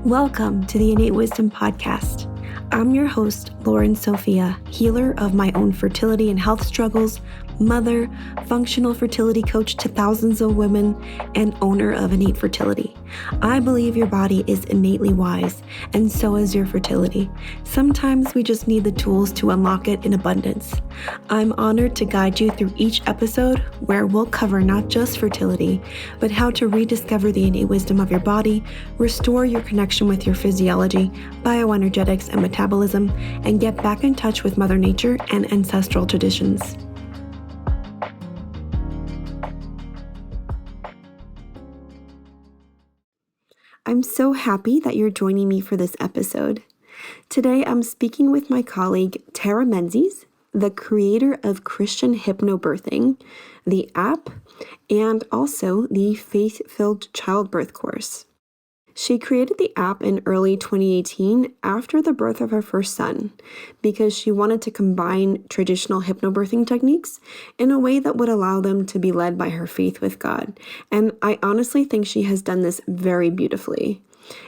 Welcome to the Innate Wisdom Podcast. I'm your host, Loren Sofia, healer of my own fertility and health struggles, mother, functional fertility coach to thousands of women, and owner of Innate Fertility. I believe your body is innately wise, and so is your fertility. Sometimes we just need the tools to unlock it in abundance. I'm honored to guide you through each episode where we'll cover not just fertility, but how to rediscover the innate wisdom of your body, restore your connection with your physiology, bioenergetics, and metabolism, and get back in touch with Mother Nature and ancestral traditions. I'm so happy that you're joining me for this episode. Today, I'm speaking with my colleague, Tara Menzies, the creator of Christian Hypnobirthing, the app, and also the Faith-Filled Childbirth course. She created the app in early 2018 after the birth of her first son because she wanted to combine traditional hypnobirthing techniques in a way that would allow them to be led by her faith with God. And I honestly think she has done this very beautifully.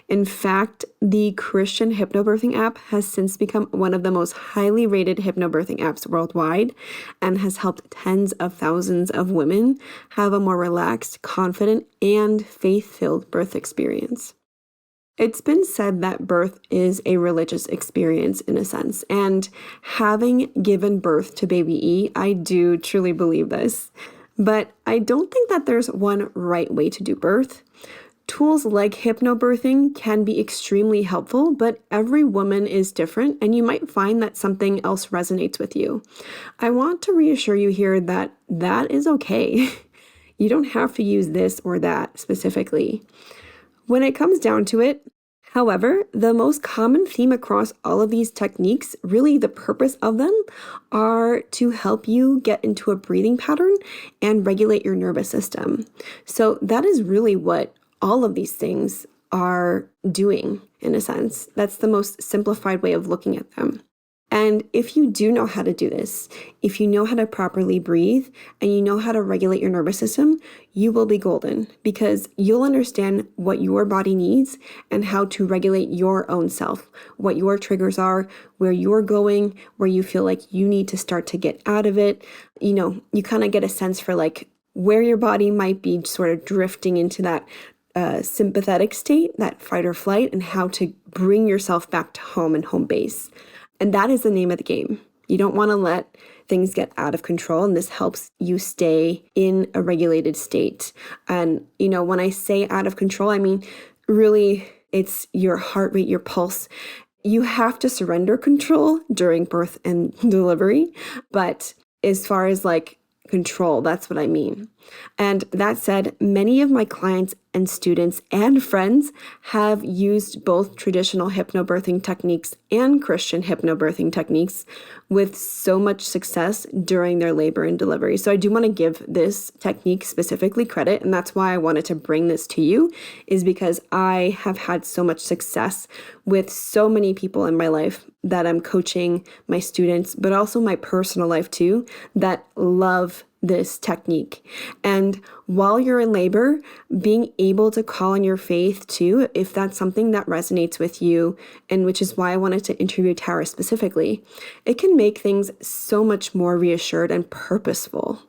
In fact, the Christian Hypnobirthing app has since become one of the most highly rated hypnobirthing apps worldwide and has helped tens of thousands of women have a more relaxed, confident, and faith-filled birth experience. It's been said that birth is a religious experience in a sense, and having given birth to baby E, I do truly believe this. But I don't think that there's one right way to do birth. Tools like hypnobirthing can be extremely helpful, but every woman is different, and you might find that something else resonates with you. I want to reassure you here that that is okay. You don't have to use this or that specifically. When it comes down to it, however, the most common theme across all of these techniques, really the purpose of them, are to help you get into a breathing pattern and regulate your nervous system. So that is really what all of these things are doing, in a sense. That's the most simplified way of looking at them. And if you do know how to do this, if you know how to properly breathe and you know how to regulate your nervous system, you will be golden because you'll understand what your body needs and how to regulate your own self, what your triggers are, where you're going, where you feel like you need to start to get out of it. You know, you kind of get a sense for like where your body might be sort of drifting into that sympathetic state, that fight or flight, and how to bring yourself back to home and home base. And that is the name of the game. You don't want to let things get out of control, and this helps you stay in a regulated state. And, you know, when I say out of control, I mean, really, it's your heart rate, your pulse. You have to surrender control during birth and delivery. But as far as like control, that's what I mean. And that said, many of my clients and students and friends have used both traditional hypnobirthing techniques and Christian hypnobirthing techniques with so much success during their labor and delivery. So I do want to give this technique specifically credit, and that's why I wanted to bring this to you, is because I have had so much success with so many people in my life that I'm coaching, my students, but also my personal life too, that love this technique. And while you're in labor, being able to call on your faith too, if that's something that resonates with you, and which is why I wanted to interview Tara specifically, it can make things so much more reassured and purposeful.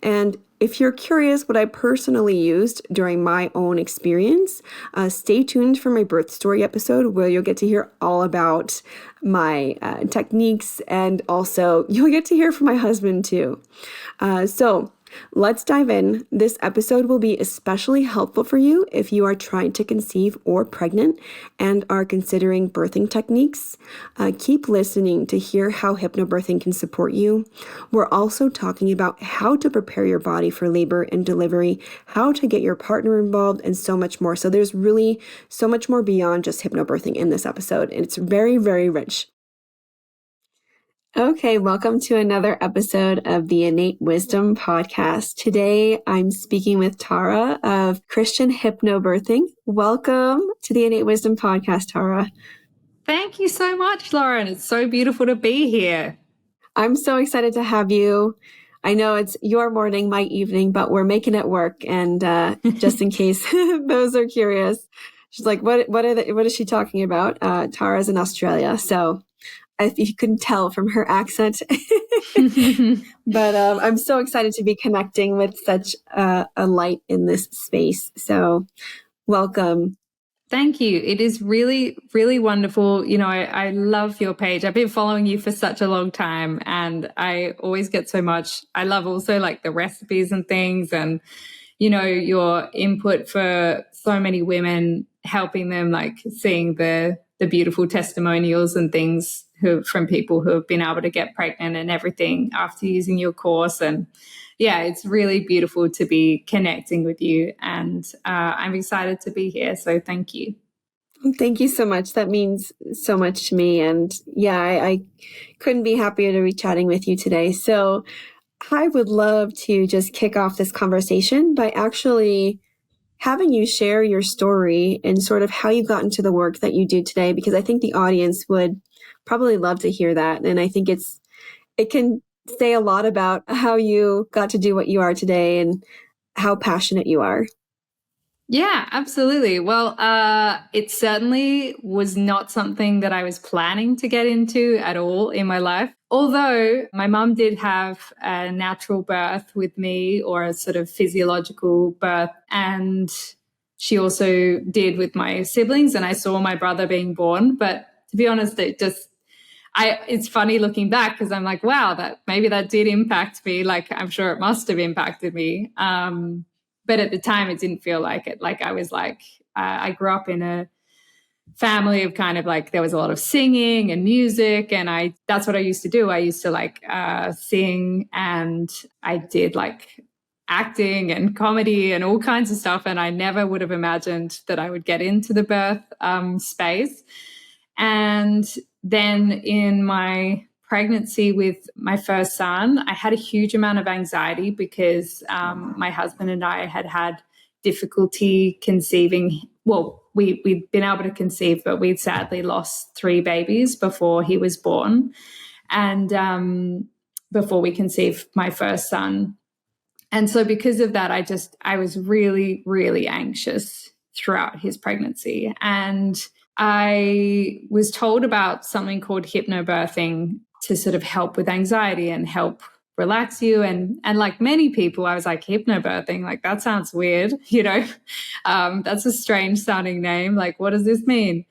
And if you're curious what I personally used during my own experience, stay tuned for my birth story episode where you'll get to hear all about my techniques, and also you'll get to hear from my husband too. So let's dive in. This episode will be especially helpful for you if you are trying to conceive or pregnant and are considering birthing techniques. Keep listening to hear how hypnobirthing can support you. We're also talking about how to prepare your body for labor and delivery, how to get your partner involved, and so much more. So there's really so much more beyond just hypnobirthing in this episode, and it's very, very rich. Okay, welcome to another episode of the Innate Wisdom Podcast. Today, I'm speaking with Tara of Christian Hypnobirthing. Welcome to the Innate Wisdom Podcast, Tara. Thank you so much, Loren. It's so beautiful to be here. I'm so excited to have you. I know it's your morning, my evening, but we're making it work. And just in case those are curious, She's like, what is she talking about? Tara's in Australia. So if you couldn't tell from her accent, but I'm so excited to be connecting with such a light in this space. So welcome. Thank you. It is really, really wonderful. I love your page. I've been following you for such a long time, and I always get so much. I love also like the recipes and things, and, your input for so many women, helping them, like seeing the beautiful testimonials and things from people who have been able to get pregnant and everything after using your course. And yeah, it's really beautiful to be connecting with you, and I'm excited to be here. So thank you. Thank you so much. That means so much to me. And yeah, I couldn't be happier to be chatting with you today. So I would love to just kick off this conversation by actually having you share your story and sort of how you got into the work that you do today, because I think the audience would probably love to hear that. And I think it can say a lot about how you got to do what you are today and how passionate you are. Yeah, absolutely. Well, it certainly was not something that I was planning to get into at all in my life. Although my mum did have a natural birth with me, or a sort of physiological birth, and she also did with my siblings, and I saw my brother being born. But to be honest, it's funny looking back, because I'm like, wow, maybe that did impact me. Like, I'm sure it must have impacted me. But at the time, it didn't feel like it. Like, I grew up in a family of kind of like, there was a lot of singing and music, and that's what I used to do. I used to like sing, and I did like acting and comedy and all kinds of stuff. And I never would have imagined that I would get into the birth space. And then in my pregnancy with my first son, I had a huge amount of anxiety, because my husband and I had difficulty conceiving. Well, we'd been able to conceive, but we'd sadly lost 3 babies before he was born, and before we conceived my first son. And so because of that, I was really, really anxious throughout his pregnancy. And I was told about something called hypnobirthing to sort of help with anxiety and help relax you. And like many people, I was like, hypnobirthing, like that sounds weird, that's a strange sounding name. Like, what does this mean?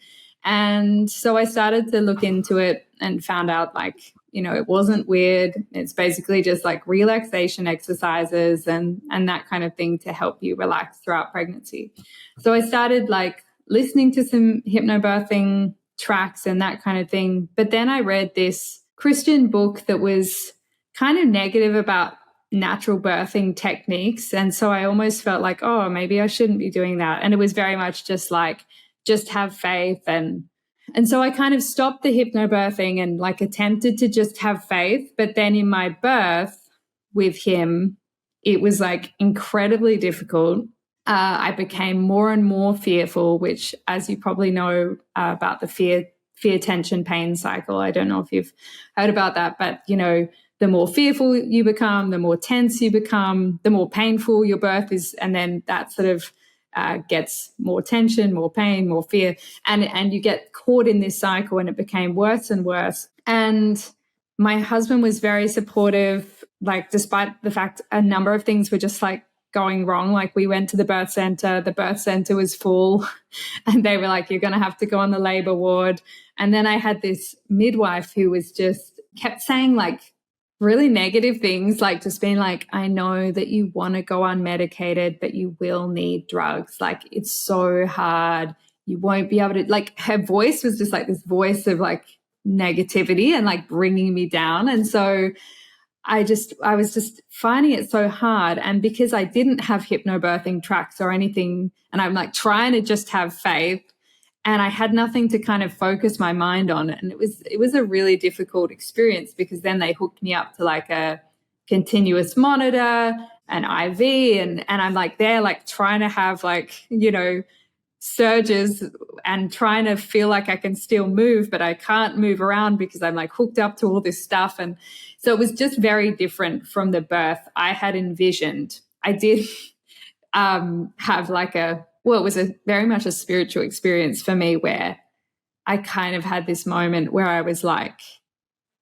And so I started to look into it and found out, like, it wasn't weird. It's basically just like relaxation exercises and that kind of thing to help you relax throughout pregnancy. So I started like listening to some hypnobirthing tracks and that kind of thing. But then I read this Christian book that was kind of negative about natural birthing techniques. And so I almost felt like, oh, maybe I shouldn't be doing that. And it was very much just like, just have faith. And so I kind of stopped the hypnobirthing and like attempted to just have faith. But then in my birth with him, it was like incredibly difficult. I became more and more fearful, which, as you probably know about the fear, tension, pain cycle. I don't know if you've heard about that, but, the more fearful you become, the more tense you become, the more painful your birth is. And then that sort of gets more tension, more pain, more fear. And you get caught in this cycle, and it became worse and worse. And my husband was very supportive, like despite the fact a number of things were just like going wrong. Like we went to the birth center was full and they were like, you're going to have to go on the labor ward. And then I had this midwife who was just kept saying like really negative things, like just being like, I know that you want to go unmedicated, but you will need drugs. Like it's so hard. You won't be able to, like her voice was just like this voice of like negativity and like bringing me down. And so I was just finding it so hard. And because I didn't have hypnobirthing tracks or anything, and I'm like trying to just have faith, and I had nothing to kind of focus my mind on. And it was a really difficult experience, because then they hooked me up to like a continuous monitor, an IV, and I'm like there, like trying to have like, surges and trying to feel like I can still move, but I can't move around because I'm like hooked up to all this stuff. And so it was just very different from the birth I had envisioned. I did have like a well, it was very much a spiritual experience for me, where I kind of had this moment where I was like,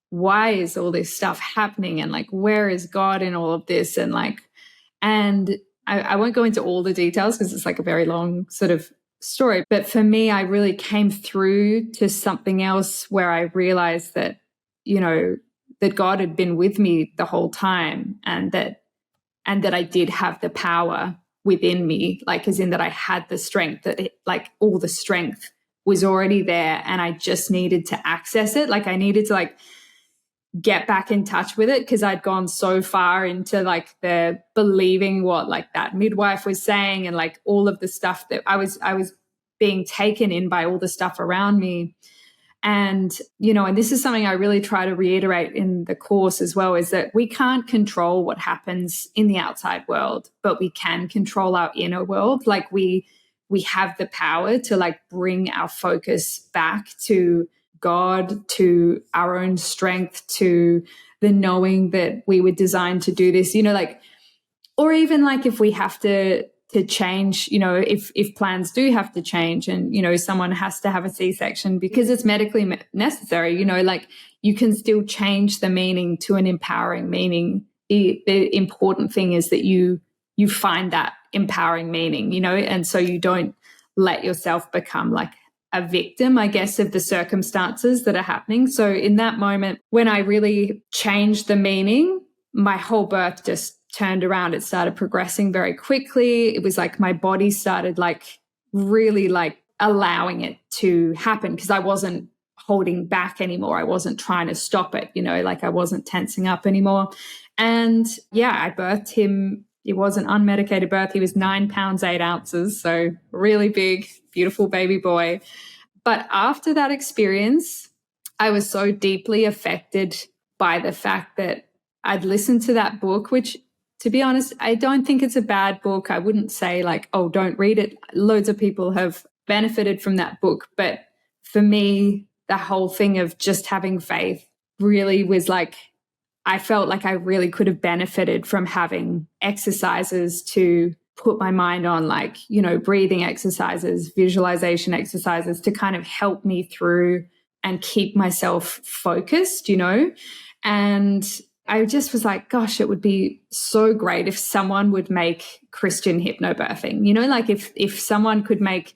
why is all this stuff happening? And like, where is God in all of this? And like, and I won't go into all the details because it's like a very long sort of story. But for me, I really came through to something else where I realized that, that God had been with me the whole time, and that I did have the power within me, like as in that I had the strength, like all the strength was already there, and I just needed to access it. Like I needed to like get back in touch with it, because I'd gone so far into like the believing what like that midwife was saying, and like all of the stuff that I was being taken in by all the stuff around me. And, and this is something I really try to reiterate in the course as well, is that we can't control what happens in the outside world, but we can control our inner world. Like we have the power to like bring our focus back to God, to our own strength, to the knowing that we were designed to do this, like, or even like if we have to change, if plans do have to change, and, someone has to have a C-section because it's medically necessary, like you can still change the meaning to an empowering meaning. The important thing is that you find that empowering meaning, and so you don't let yourself become like a victim, I guess, of the circumstances that are happening. So in that moment, when I really changed the meaning, my whole birth just turned around. It started progressing very quickly. It was like my body started like really like allowing it to happen, because I wasn't holding back anymore. I wasn't trying to stop it, like I wasn't tensing up anymore. And yeah, I birthed him. It was an unmedicated birth. He was 9 pounds, 8 ounces. So really big, beautiful baby boy. But after that experience, I was so deeply affected by the fact that I'd listened to that book, which, to be honest, I don't think it's a bad book. I wouldn't say like, oh, don't read it. Loads of people have benefited from that book. But for me, the whole thing of just having faith really was like, I felt like I really could have benefited from having exercises to put my mind on, like, breathing exercises, visualization exercises to kind of help me through and keep myself focused, And I just was like, gosh, it would be so great if someone would make Christian hypnobirthing, like if someone could make,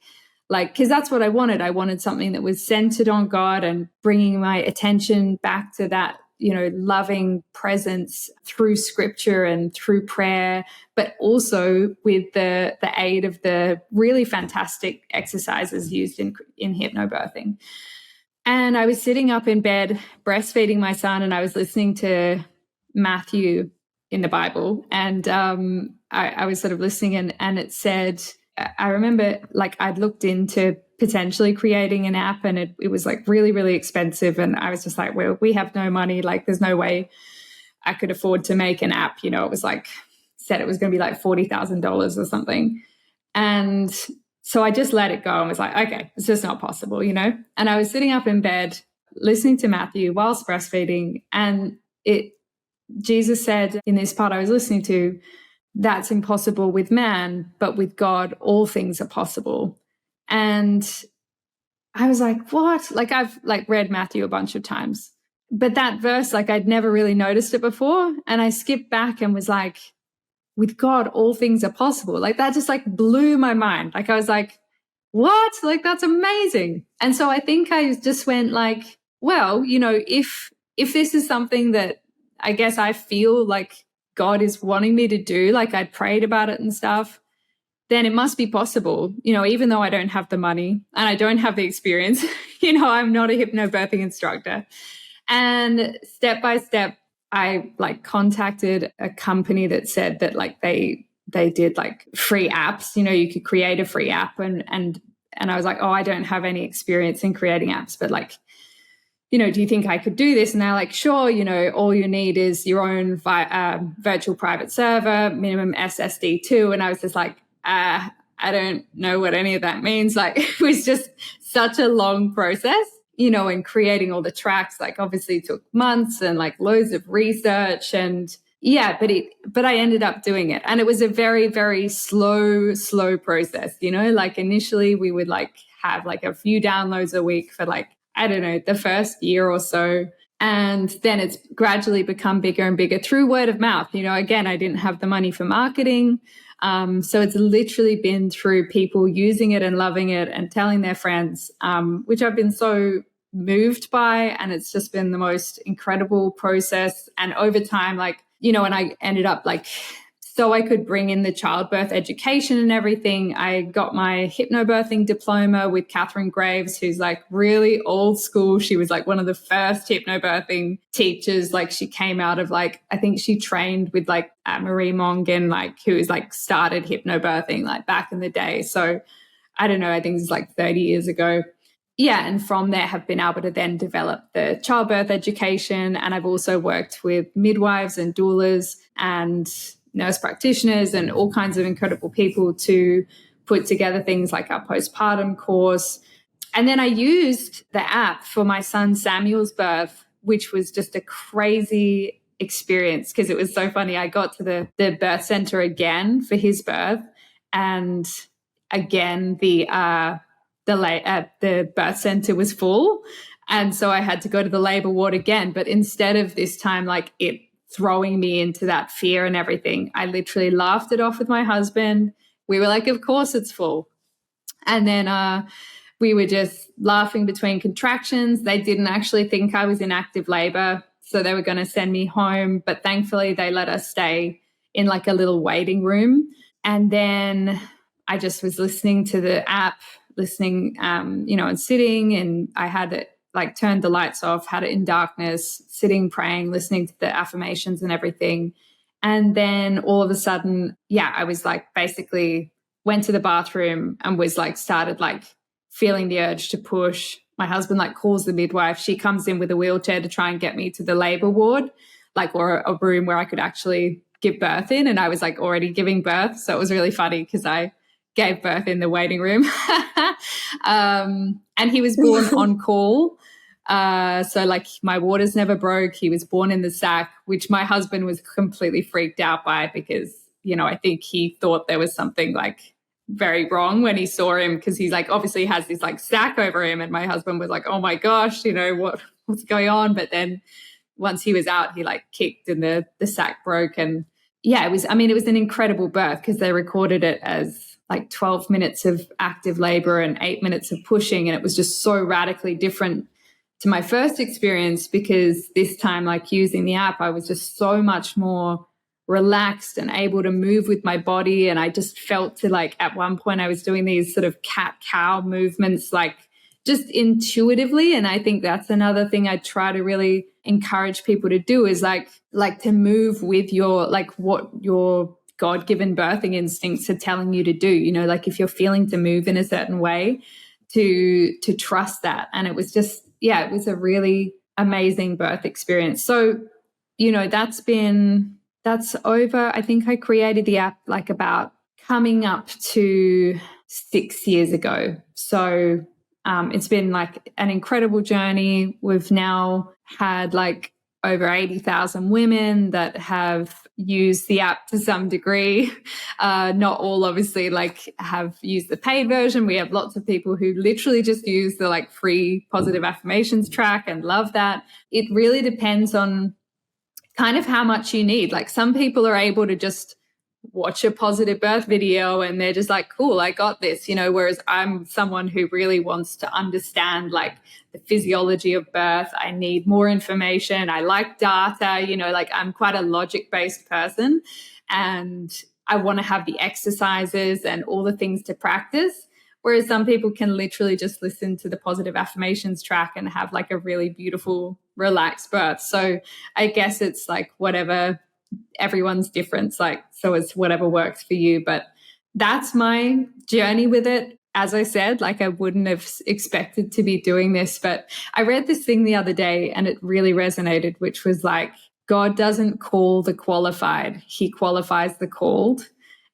like, because that's what I wanted. I wanted something that was centered on God and bringing my attention back to that, loving presence through scripture and through prayer, but also with the aid of the really fantastic exercises used in hypnobirthing. And I was sitting up in bed breastfeeding my son, and I was listening to Matthew in the Bible, and I was sort of listening, and it said, I remember like I'd looked into potentially creating an app, and it was like really, really expensive. And I was just like, well, we have no money. Like there's no way I could afford to make an app. It was like, said it was going to be like $40,000 or something. And so I just let it go and was like, okay, it's just not possible, And I was sitting up in bed listening to Matthew whilst breastfeeding. And Jesus said in this part I was listening to, that's impossible with man, but with God, all things are possible. And I was like, what? Like I've like read Matthew a bunch of times, but that verse, like I'd never really noticed it before. And I skipped back and was like, with God, all things are possible. Like that just like blew my mind. Like I was like, what? Like that's amazing. And so I think I just went like, well, if this is something that I guess I feel like God is wanting me to do, like I'd prayed about it and stuff, then it must be possible, even though I don't have the money and I don't have the experience, I'm not a hypnobirthing instructor. And step by step, I like contacted a company that said that like they did like free apps, you could create a free app, and I was like, oh, I don't have any experience in creating apps, but like, do you think I could do this? And they're like, sure, all you need is your own virtual private server, minimum SSD too. And I was just like, I don't know what any of that means. Like it was just such a long process, and creating all the tracks, like obviously took months and like loads of research. And yeah, but I ended up doing it. And it was a very, very slow process, like initially we would like have like a few downloads a week for like, I don't know, the first year or so. And then it's gradually become bigger and bigger through word of mouth. Again, I didn't have the money for marketing. So it's literally been through people using it and loving it and telling their friends, which I've been so moved by. And it's just been the most incredible process. And over time, like, and I ended up like, so I could bring in the childbirth education and everything. I got my hypnobirthing diploma with Catherine Graves, who's like really old school. She was like one of the first hypnobirthing teachers. Like she came out of like, I think she trained with like Marie Mongan, like who was like started hypnobirthing like back in the day. So I don't know, I think it's like 30 years ago. Yeah, and from there have been able to then develop the childbirth education. And I've also worked with midwives and doulas and nurse practitioners and all kinds of incredible people to put together things like our postpartum course. And then I used the app for my son Samuel's birth, which was just a crazy experience because it was so funny. I got to the birth center again for his birth, and again the birth center was full. And so I had to go to the labor ward again. But instead of this time, like it throwing me into that fear and everything, I literally laughed it off with my husband. We were like, of course it's full. And then we were just laughing between contractions. They didn't actually think I was in active labor. So they were going to send me home. But thankfully they let us stay in like a little waiting room. And then I just was listening to the app, and sitting, and I had it like turned the lights off, had it in darkness, sitting, praying, listening to the affirmations and everything. And then all of a sudden, I was like basically went to the bathroom and was like started like feeling the urge to push. My husband like calls the midwife. She comes in with a wheelchair to try and get me to the labor ward, or a room where I could actually give birth in. And I was like already giving birth. So it was really funny because I gave birth in the waiting room. And he was born on call. So like my waters never broke. He was born in the sack, which my husband was completely freaked out by because, I think he thought there was something like very wrong when he saw him because he's like obviously has this like sack over him. And my husband was like, oh my gosh, what's going on? But then once he was out, he like kicked and the sack broke. And it was an incredible birth because they recorded it as like 12 minutes of active labor and 8 minutes of pushing. And it was just so radically different to my first experience because this time, like using the app, I was just so much more relaxed and able to move with my body. And I just felt to like, at one point I was doing these sort of cat-cow movements, like just intuitively. And I think that's another thing I try to really encourage people to do is like to move with your, like what your God-given birthing instincts are telling you to do, like if you're feeling to move in a certain way, to trust that. And it was just, it was a really amazing birth experience. So, that's over. I think I created the app like about coming up to 6 years ago. So it's been like an incredible journey. We've now had like over 80,000 women that have used the app to some degree. Not all obviously like have used the paid version. We have lots of people who literally just use the like free positive affirmations track and love that. It really depends on kind of how much you need. Like some people are able to just watch a positive birth video and they're just like, cool, I got this, whereas I'm someone who really wants to understand like the physiology of birth. I need more information. I like data, like I'm quite a logic-based person and I want to have the exercises and all the things to practice. Whereas some people can literally just listen to the positive affirmations track and have like a really beautiful, relaxed birth. So I guess it's like whatever, everyone's different. Like, so it's whatever works for you. But that's my journey with it. As I said, like I wouldn't have expected to be doing this, but I read this thing the other day and it really resonated, which was like, God doesn't call the qualified, he qualifies the called.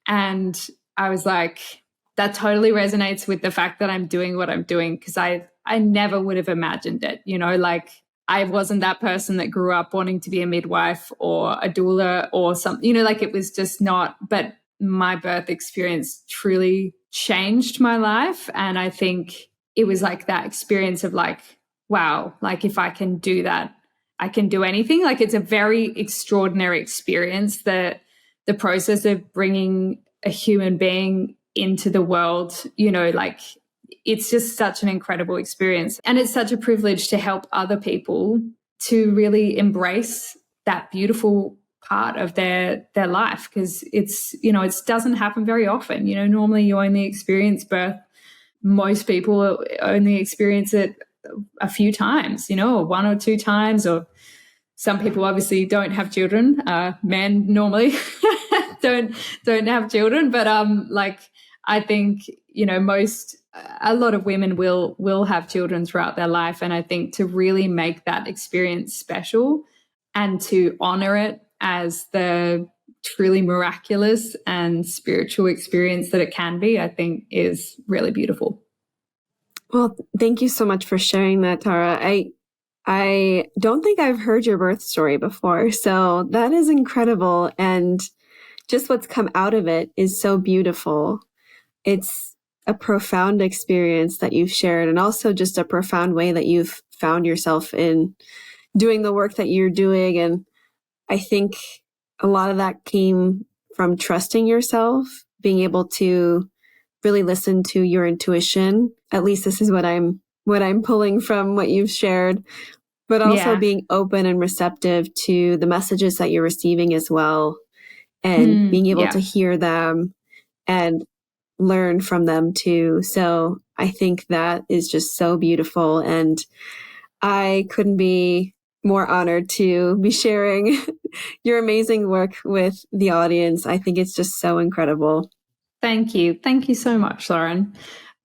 And I was like, that totally resonates with the fact that I'm doing what I'm doing because I never would have imagined it, like I wasn't that person that grew up wanting to be a midwife or a doula or something, you know, like it was just not, but my birth experience truly changed my life. And I think it was like that experience of like, wow, like if I can do that, I can do anything. Like it's a very extraordinary experience, that the process of bringing a human being into the world, you know, like it's just such an incredible experience. And it's such a privilege to help other people to really embrace that beautiful part of their life, because it's, you know, it doesn't happen very often. You know, normally you only experience birth. Most people only experience it a few times, you know, or one or two times, or some people obviously don't have children. Men normally don't have children, but like I think, you know, a lot of women will have children throughout their life, and I think to really make that experience special and to honor it as the truly miraculous and spiritual experience that it can be, I think is really beautiful. Well, thank you so much for sharing that, Tara. I don't think I've heard your birth story before, so that is incredible. And just what's come out of it is so beautiful. It's a profound experience that you've shared, and also just a profound way that you've found yourself in doing the work that you're doing. And I think a lot of that came from trusting yourself, being able to really listen to your intuition. At least this is what I'm pulling from what you've shared, but also being open and receptive to the messages that you're receiving as well, and being able to hear them and learn from them too. So I think that is just so beautiful. And I couldn't be more honored to be sharing your amazing work with the audience. I think it's just so incredible. Thank you. Thank you so much, Loren.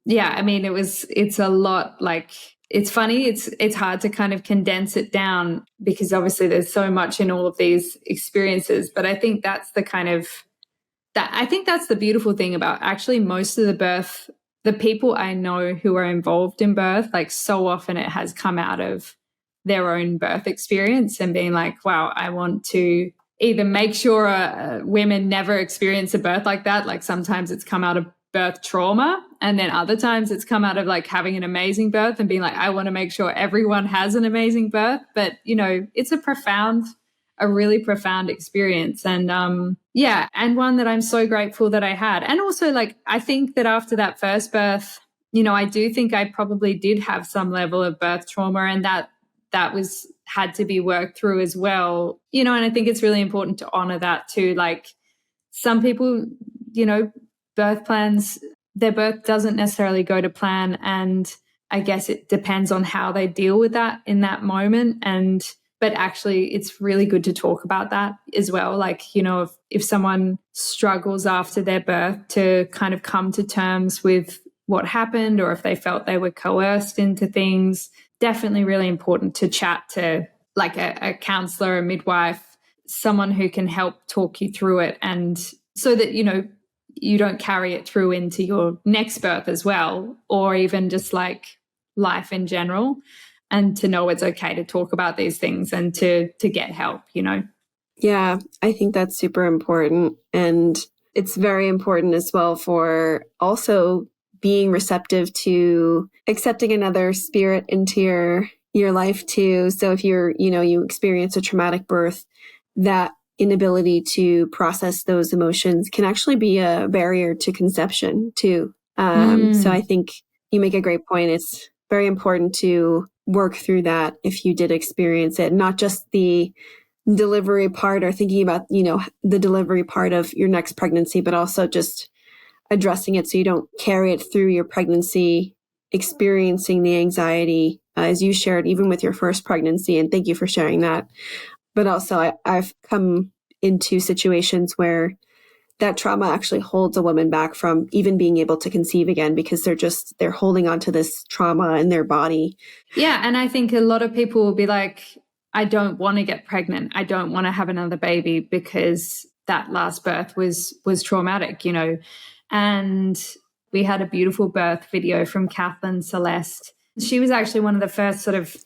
Yeah, I mean, it's a lot. Like, it's funny. It's hard to kind of condense it down because obviously there's so much in all of these experiences. But I think that's that's the beautiful thing about actually most of the people I know who are involved in birth, like so often it has come out of their own birth experience and being like, wow, I want to either make sure women never experience a birth like that. Like sometimes it's come out of birth trauma, and then other times it's come out of like having an amazing birth and being like, I want to make sure everyone has an amazing birth. But, you know, it's a really profound experience. And and one that I'm so grateful that I had. And also, like, I think that after that first birth, you know, I do think I probably did have some level of birth trauma, and that had to be worked through as well, you know. And I think it's really important to honor that too. Like, some people, you know, their birth doesn't necessarily go to plan, and I guess it depends on how they deal with that in that moment. But actually it's really good to talk about that as well. Like, you know, if someone struggles after their birth to kind of come to terms with what happened, or if they felt they were coerced into things, definitely really important to chat to like a counselor, a midwife, someone who can help talk you through it, and so that, you know, you don't carry it through into your next birth as well, or even just like life in general, and to know it's okay to talk about these things and to get help, you know. Yeah, I think that's super important. And it's very important as well for also being receptive to accepting another spirit into your life too. So if you're, you know, you experience a traumatic birth, that inability to process those emotions can actually be a barrier to conception too. So I think you make a great point. It's very important to work through that if you did experience it, not just the delivery part or thinking about, you know, the delivery part of your next pregnancy, but also just addressing it so you don't carry it through your pregnancy, experiencing the anxiety as you shared, even with your first pregnancy. And thank you for sharing that. But also I've come into situations where that trauma actually holds a woman back from even being able to conceive again, because they're holding on to this trauma in their body. Yeah. And I think a lot of people will be like, I don't want to get pregnant. I don't want to have another baby because that last birth was traumatic, you know. And we had a beautiful birth video from Kathleen Celeste. She was actually one of the first sort of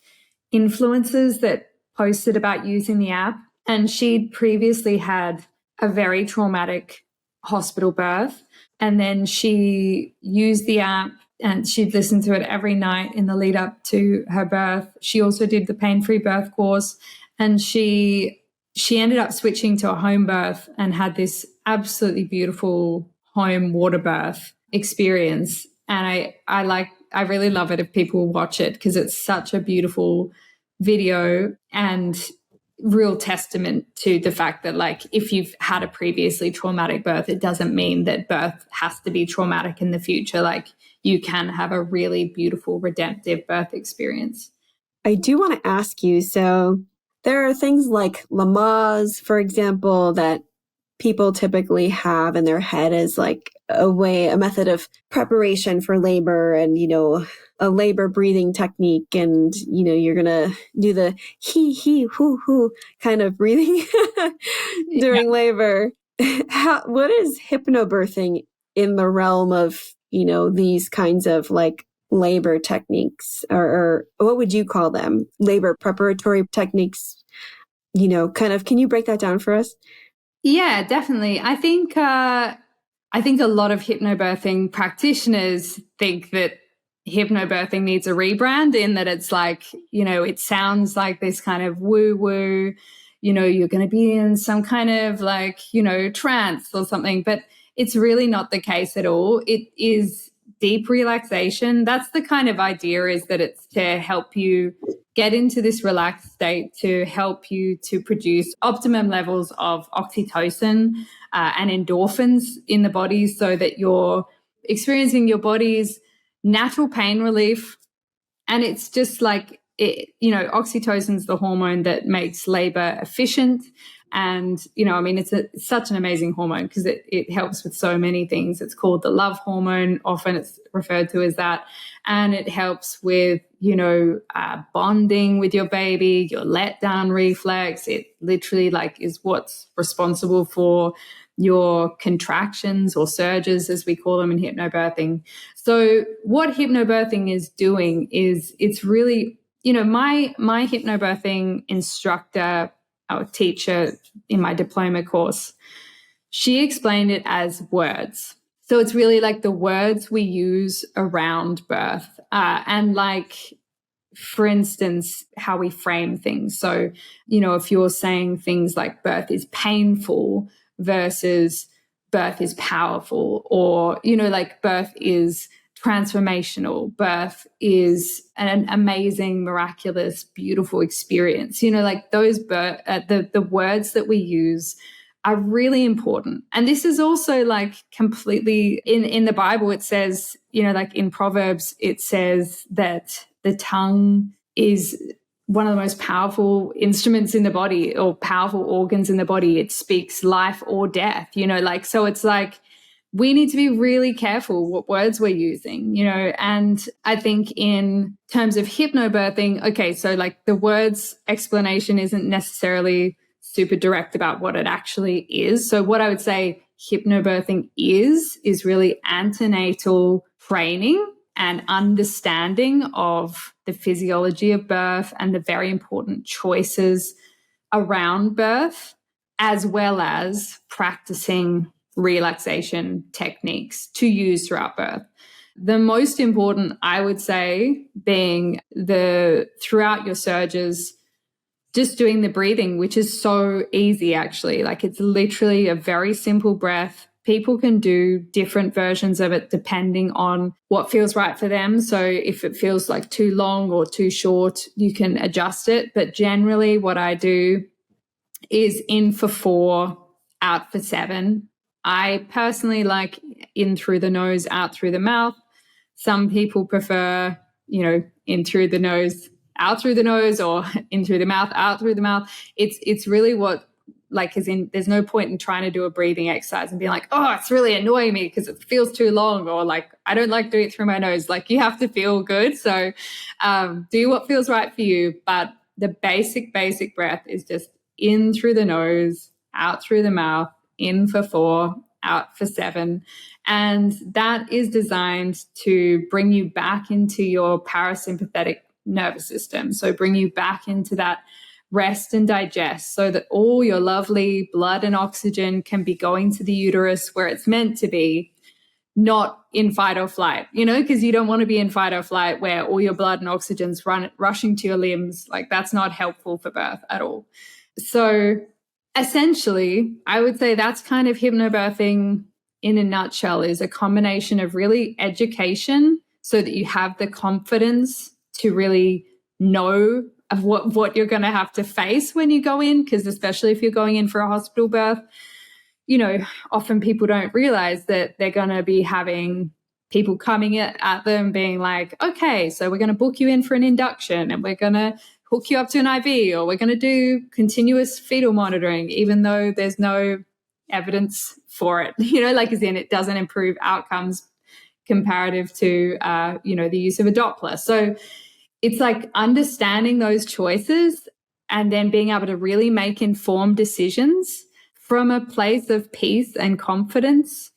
influencers that posted about using the app, and she'd previously had a very traumatic hospital birth. And then she used the app and she'd listen to it every night in the lead up to her birth. She also did the pain-free birth course, and she ended up switching to a home birth and had this absolutely beautiful home water birth experience. And I really love it if people watch it, because it's such a beautiful video and real testament to the fact that, like, if you've had a previously traumatic birth, it doesn't mean that birth has to be traumatic in the future. Like, you can have a really beautiful redemptive birth experience. I do want to ask you, so there are things like Lamaze, for example, that people typically have in their head as like a method of preparation for labor, and, a labor breathing technique. And, you're going to do the he, hoo kind of breathing during labor. What is hypnobirthing in the realm of, these kinds of like labor techniques, or what would you call them? Labor preparatory techniques, can you break that down for us? Yeah, definitely. I think a lot of hypnobirthing practitioners think that hypnobirthing needs a rebrand, in that it's like, it sounds like this kind of woo-woo, you're going to be in some kind of like, trance or something, but it's really not the case at all. It is deep relaxation. That's the kind of idea, is that it's to help you get into this relaxed state, to help you to produce optimum levels of oxytocin and endorphins in the body, so that you're experiencing your body's natural pain relief. And it's just like, oxytocin is the hormone that makes labor efficient. And, it's such an amazing hormone, because it helps with so many things. It's called the love hormone. Often it's referred to as that. And it helps with, bonding with your baby, your letdown reflex. It literally is what's responsible for your contractions or surges, as we call them in hypnobirthing. So what hypnobirthing is doing is, it's really, my hypnobirthing instructor, our teacher in my diploma course, she explained it as words. So it's really like the words we use around birth, and for instance, how we frame things. So, if you're saying things like birth is painful versus birth is powerful, or, birth is transformational, birth is an amazing, miraculous, beautiful experience, those the words that we use are really important. And this is also completely in the Bible. It says, in Proverbs, it says that the tongue is one of the most powerful instruments in the body, or powerful organs in the body. It speaks life or death, so it's we need to be really careful what words we're using, and I think in terms of hypnobirthing, okay, so the words explanation isn't necessarily super direct about what it actually is. So what I would say hypnobirthing is really antenatal training and understanding of the physiology of birth and the very important choices around birth, as well as practicing relaxation techniques to use throughout birth. The most important, I would say, being throughout your surges, just doing the breathing, which is so easy, actually. It's literally a very simple breath. People can do different versions of it depending on what feels right for them. So if it feels too long or too short, you can adjust it. But generally what I do is in for 4, out for 7. I personally like in through the nose, out through the mouth. Some people prefer, in through the nose, out through the nose, or in through the mouth, out through the mouth. It's really what, there's no point in trying to do a breathing exercise and being oh, it's really annoying me because it feels too long, or I don't like doing it through my nose. You have to feel good. So do what feels right for you. But the basic breath is just in through the nose, out through the mouth, in for 4, out for 7. And that is designed to bring you back into your parasympathetic nervous system. So bring you back into that rest and digest so that all your lovely blood and oxygen can be going to the uterus where it's meant to be, not in fight or flight, because you don't want to be in fight or flight where all your blood and oxygen's rushing to your limbs. Like, that's not helpful for birth at all. So essentially, I would say that's kind of hypnobirthing in a nutshell, is a combination of really education so that you have the confidence to really know of what you're going to have to face when you go in, because especially if you're going in for a hospital birth, often people don't realize that they're going to be having people coming at them being like, okay, so we're going to book you in for an induction and we're going to hook you up to an IV, or we're going to do continuous fetal monitoring, even though there's no evidence for it, like, as in it doesn't improve outcomes comparative to, the use of a Doppler. So it's like understanding those choices and then being able to really make informed decisions from a place of peace and confidence,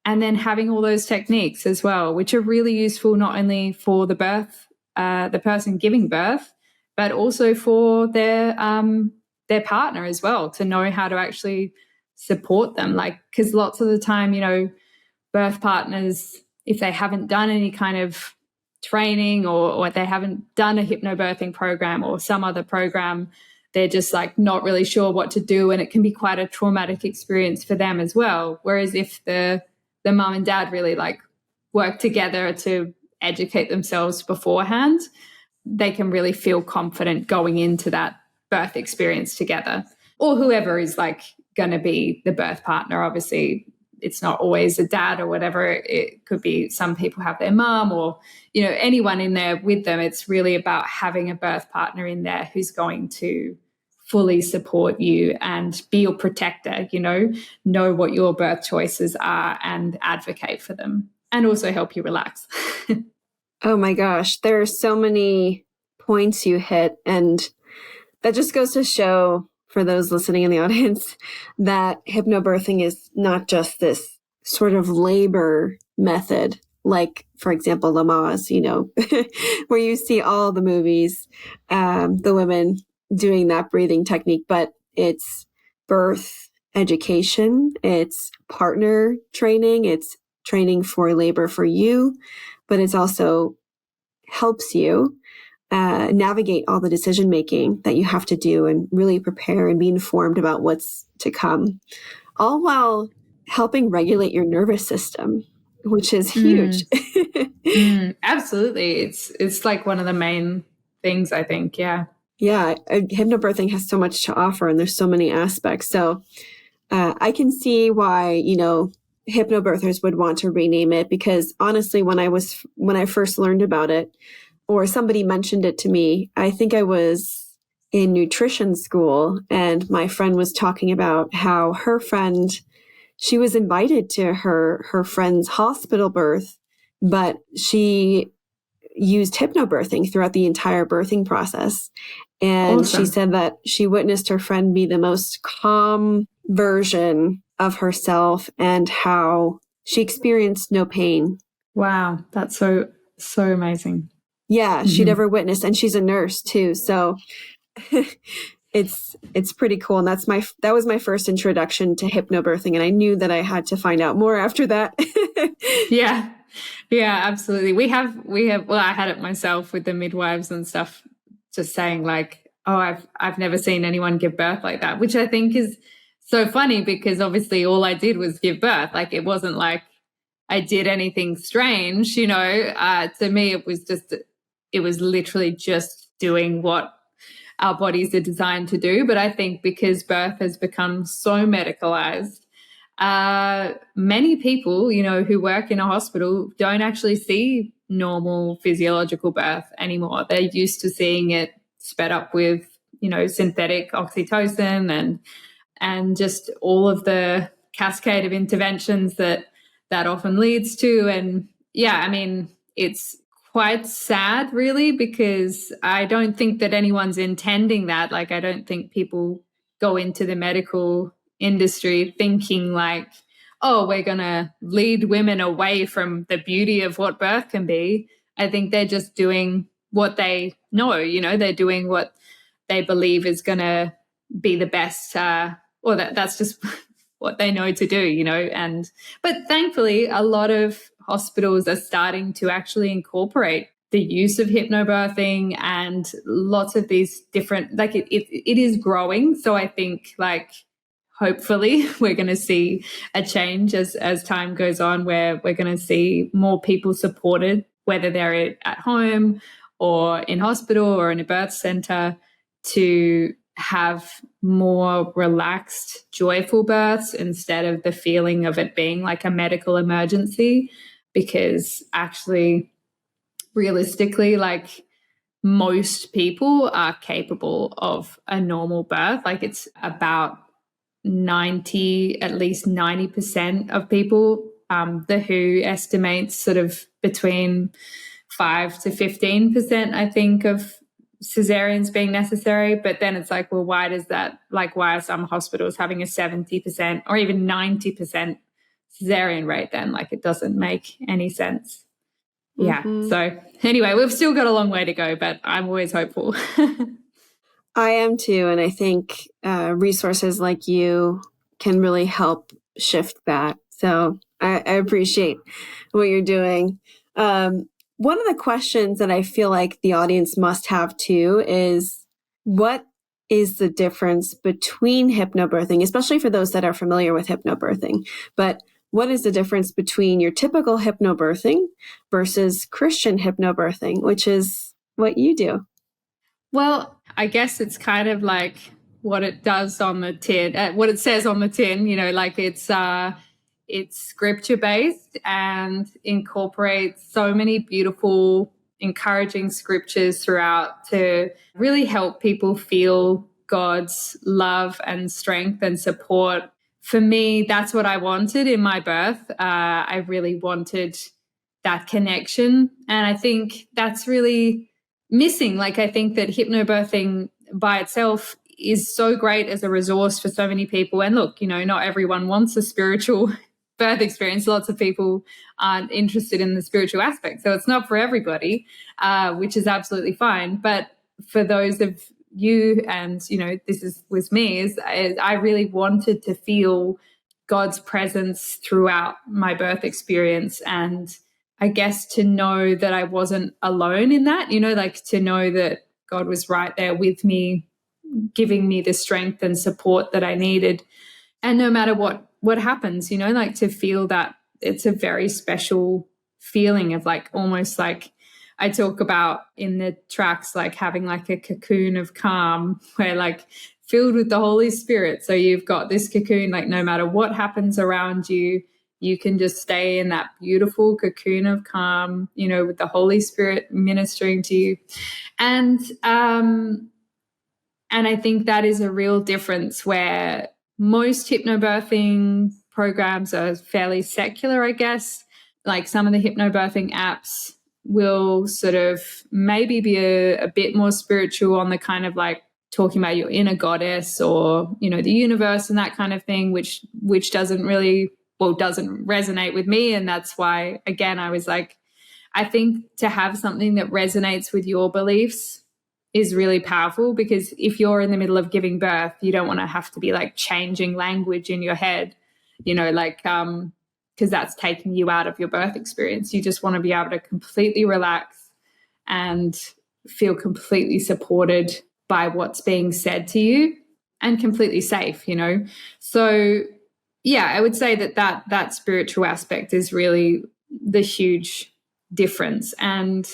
and then having all those techniques as well, which are really useful not only for the person giving birth, but also for their partner as well, to know how to actually support them. Like, because lots of the time, birth partners, if they haven't done any kind of training or they haven't done a hypnobirthing program or some other program, they're just like not really sure what to do, and it can be quite a traumatic experience for them as well. Whereas if the mum and dad really like work together to educate themselves beforehand, they can really feel confident going into that birth experience together. Or whoever is like going to be the birth partner. Obviously, it's not always a dad or whatever. It could be some people have their mum or, anyone in there with them. It's really about having a birth partner in there who's going to fully support you and be your protector, know what your birth choices are and advocate for them, and also help you relax. Oh my gosh, there are so many points you hit, and that just goes to show, for those listening in the audience, that hypnobirthing is not just this sort of labor method, like, for example, Lamaze, where you see all the movies, the women doing that breathing technique, but it's birth education, it's partner training, it's training for labor for you, but it's also helps you navigate all the decision making that you have to do and really prepare and be informed about what's to come, all while helping regulate your nervous system, which is huge. Absolutely. It's like one of the main things, I think. Yeah. Yeah. Hypnobirthing has so much to offer, and there's so many aspects. So I can see why, hypnobirthers would want to rename it, because honestly, when I first learned about it, or somebody mentioned it to me, I think I was in nutrition school, and my friend was talking about how her friend, she was invited to her friend's hospital birth, but she used hypnobirthing throughout the entire birthing process. And Awesome. She said that she witnessed her friend be the most calm version of herself, and how she experienced no pain. Wow. That's so amazing. Yeah, she'd ever witnessed. And she's a nurse too. So it's pretty cool. And that was my first introduction to hypnobirthing. And I knew that I had to find out more after that. Yeah. Yeah, absolutely. We have, well, I had it myself with the midwives and stuff, just saying like, oh, I've never seen anyone give birth like that, which I think is so funny, because obviously all I did was give birth. Like, it wasn't like I did anything strange, to me, it was literally just doing what our bodies are designed to do. But I think because birth has become so medicalized, many people, who work in a hospital don't actually see normal physiological birth anymore. They're used to seeing it sped up with, synthetic oxytocin and just all of the cascade of interventions that often leads to. And yeah, I mean, it's quite sad really, because I don't think that anyone's intending that. Like, I don't think people go into the medical industry thinking like, oh, we're going to lead women away from the beauty of what birth can be. I think they're just doing what they know. They're doing what they believe is going to be the best, or that's just what they know to do. But thankfully, a lot of hospitals are starting to actually incorporate the use of hypnobirthing and lots of these different, like it is growing. So I think hopefully we're going to see a change as time goes on, where we're going to see more people supported, whether they're at home or in hospital or in a birth center, to have more relaxed, joyful births instead of the feeling of it being like a medical emergency. Because actually, realistically, most people are capable of a normal birth. It's about at least 90% of people. The WHO estimates sort of between 5 to 15%, I think, of cesareans being necessary. But then it's like, well, why are some hospitals having a 70% or even 90% cesarean rate then? It doesn't make any sense. Yeah. So anyway, we've still got a long way to go, but I'm always hopeful. I am too. And I think resources like you can really help shift that. So I appreciate what you're doing. One of the questions that I feel like the audience must have too is, what is the difference between hypnobirthing, especially for those that are familiar with hypnobirthing, but what is the difference between your typical hypnobirthing versus Christian hypnobirthing, which is what you do? Well, I guess it's kind of like what it does on the tin, what it says on the tin, it's scripture based and incorporates so many beautiful, encouraging scriptures throughout to really help people feel God's love and strength and support. For me, that's what I wanted in my birth. I really wanted that connection. And I think that's really missing. I think that hypnobirthing by itself is so great as a resource for so many people. And look, not everyone wants a spiritual birth experience. Lots of people aren't interested in the spiritual aspect. So it's not for everybody, which is absolutely fine. But for those of you, and, this was me, is I really wanted to feel God's presence throughout my birth experience. And I guess to know that I wasn't alone in that, to know that God was right there with me, giving me the strength and support that I needed. And no matter what happens, to feel that it's a very special feeling of almost like I talk about in the tracks, having a cocoon of calm where filled with the Holy Spirit. So you've got this cocoon, no matter what happens around you, you can just stay in that beautiful cocoon of calm, with the Holy Spirit ministering to you. And I think that is a real difference, where most hypnobirthing programs are fairly secular, I guess. Some of the hypnobirthing apps will sort of maybe be a bit more spiritual on the kind of talking about your inner goddess or, the universe and that kind of thing, which doesn't resonate with me. And that's why, again, I was I think to have something that resonates with your beliefs is really powerful, because if you're in the middle of giving birth, you don't want to have to be changing language in your head, because that's taking you out of your birth experience. You just want to be able to completely relax and feel completely supported by what's being said to you and completely safe, So yeah, I would say that spiritual aspect is really the huge difference. And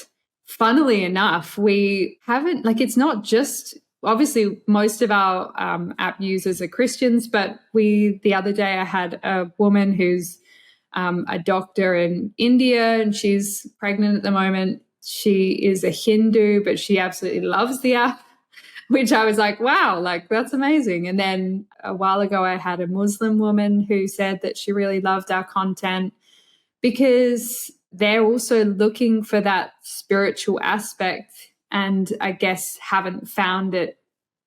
funnily enough, we haven't, it's not just, obviously most of our app users are Christians, but the other day I had a woman who's a doctor in India, and she's pregnant at the moment. She is a Hindu, but she absolutely loves the app, which I was wow, that's amazing. And then a while ago, I had a Muslim woman who said that she really loved our content, because they're also looking for that spiritual aspect, and I guess haven't found it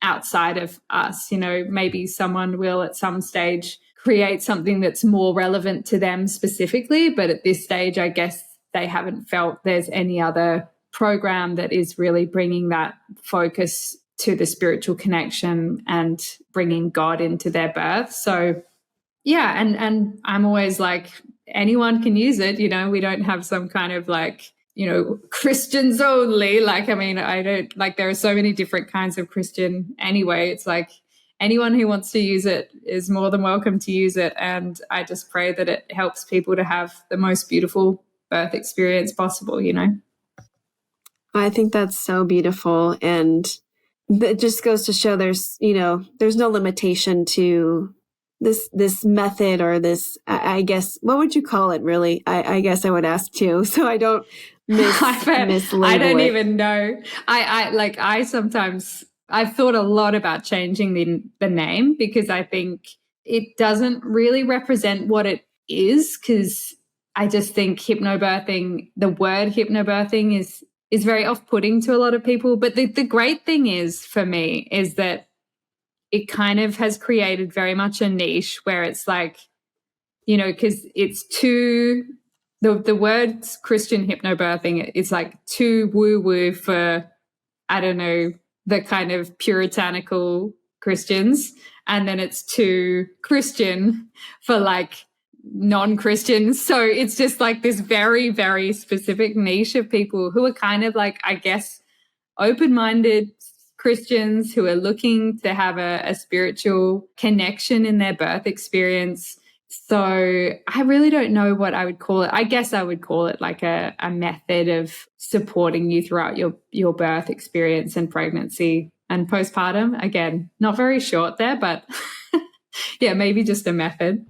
outside of us. Maybe someone will at some stage create something that's more relevant to them specifically, but at this stage, I guess they haven't felt there's any other program that is really bringing that focus to the spiritual connection and bringing God into their birth. So yeah, and I'm always like, anyone can use it. We don't have some kind of like, Christians only. Like, I mean, I don't like, there are so many different kinds of Christian anyway. It's like anyone who wants to use it is more than welcome to use it. And I just pray that it helps people to have the most beautiful birth experience possible, I think that's so beautiful. And it just goes to show there's no limitation to this method or this, I guess, what would you call it really? I guess I would ask too. So I don't mislabel I don't it. even know. I sometimes, I've thought a lot about changing the name because I think it doesn't really represent what it is, because I just think hypnobirthing, the word hypnobirthing is very off-putting to a lot of people. But the great thing is for me is that it kind of has created very much a niche where it's like, because it's too, the word Christian hypnobirthing, it's like too woo-woo for, I don't know, the kind of puritanical Christians. And then it's too Christian for like non-Christians. So it's just like this very, very specific niche of people who are kind of like, I guess, open-minded Christians who are looking to have a spiritual connection in their birth experience. So I really don't know what I would call it. I guess I would call it like a method of supporting you throughout your birth experience and pregnancy and postpartum. Again, not very short there, but yeah, maybe just a method.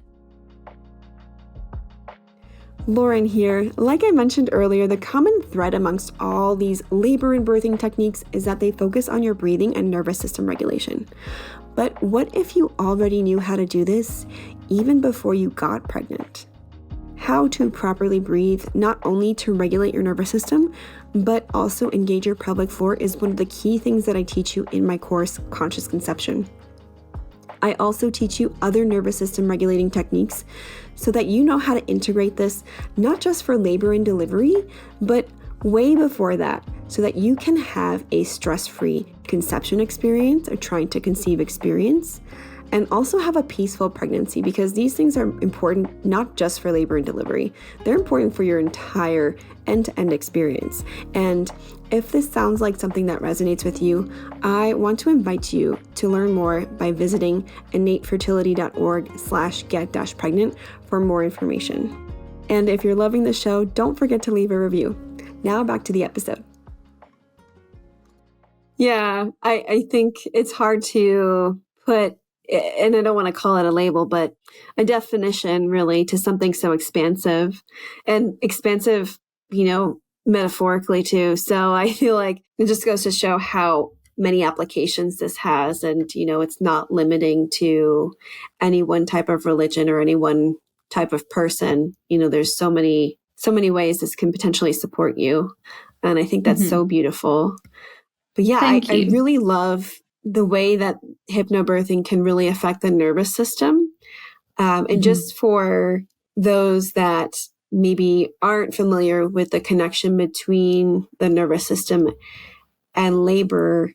Loren here. Like I mentioned earlier, the common thread amongst all these labor and birthing techniques is that they focus on your breathing and nervous system regulation. But what if you already knew how to do this even before you got pregnant? How to properly breathe, not only to regulate your nervous system, but also engage your pelvic floor, is one of the key things that I teach you in my course, Conscious Conception. I also teach you other nervous system regulating techniques so that you know how to integrate this, not just for labor and delivery, but way before that, so that you can have a stress-free conception experience or trying to conceive experience, and also have a peaceful pregnancy, because these things are important not just for labor and delivery. They're important for your entire end-to-end experience. And if this sounds like something that resonates with you, I want to invite you to learn more by visiting innatefertility.org/get-pregnant for more information. And if you're loving the show, don't forget to leave a review. Now back to the episode. Yeah, I think it's hard to put, and I don't want to call it a label, but a definition really to something so expansive, and expansive, metaphorically too. So I feel like it just goes to show how many applications this has. And, it's not limiting to any one type of religion or any one type of person. There's so many ways this can potentially support you. And I think that's so beautiful. But yeah, I really love the way that hypnobirthing can really affect the nervous system. And just for those that maybe aren't familiar with the connection between the nervous system and labor,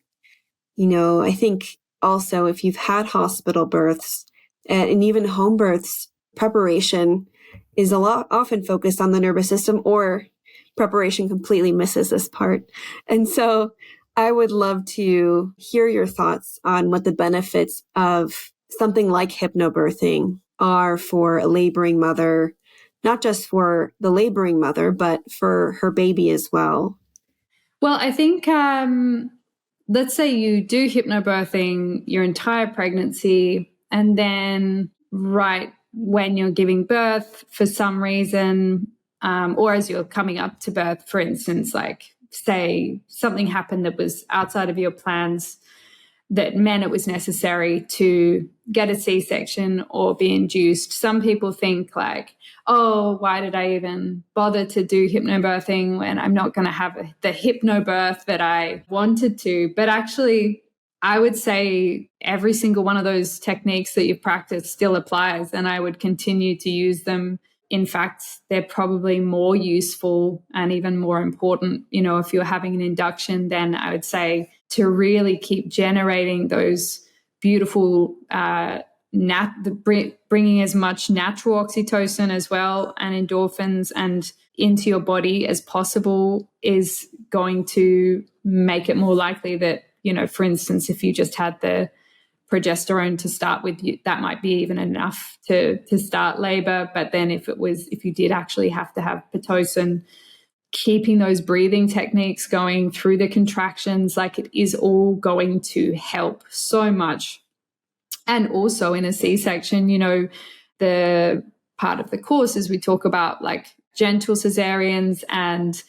I think also if you've had hospital births and even home births, preparation is often focused on the nervous system, or preparation completely misses this part. And so I would love to hear your thoughts on what the benefits of something like hypnobirthing are for a laboring mother, not just for the laboring mother, but for her baby as well. Well, I think, let's say you do hypnobirthing your entire pregnancy, and then right when you're giving birth, for some reason, or as you're coming up to birth, for instance, like say something happened that was outside of your plans that meant it was necessary to get a C-section or be induced. Some people think like, oh, why did I even bother to do hypnobirthing when I'm not going to have the hypnobirth that I wanted to? But actually, I would say every single one of those techniques that you've practiced still applies, and I would continue to use them in fact, they're probably more useful and even more important. If you're having an induction, then I would say to really keep generating those beautiful, bringing as much natural oxytocin as well and endorphins and into your body as possible is going to make it more likely that, for instance, if you just had the progesterone to start with, that might be even enough to start labor. But then if you did actually have to have Pitocin, keeping those breathing techniques going through the contractions, like it is all going to help so much. And also in a C-section, the part of the course is we talk about like gentle cesareans and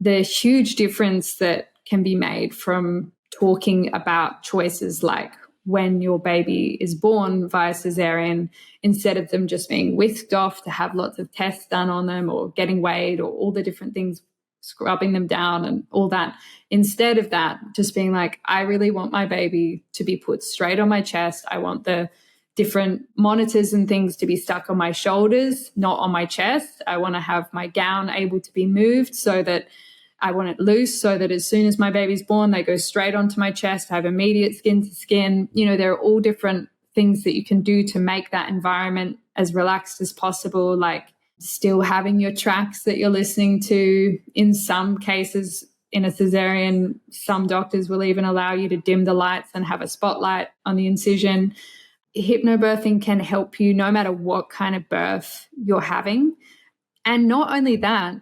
the huge difference that can be made from talking about choices like when your baby is born via cesarean, instead of them just being whisked off to have lots of tests done on them or getting weighed or all the different things, scrubbing them down and all that. Instead of that, just being like, I really want my baby to be put straight on my chest. I want the different monitors and things to be stuck on my shoulders, not on my chest. I want to have my gown able to be moved so that I want it loose so that as soon as my baby's born, they go straight onto my chest. I have immediate skin to skin. There are all different things that you can do to make that environment as relaxed as possible, like still having your tracks that you're listening to. In some cases, in a cesarean, some doctors will even allow you to dim the lights and have a spotlight on the incision. Hypnobirthing can help you no matter what kind of birth you're having. And not only that,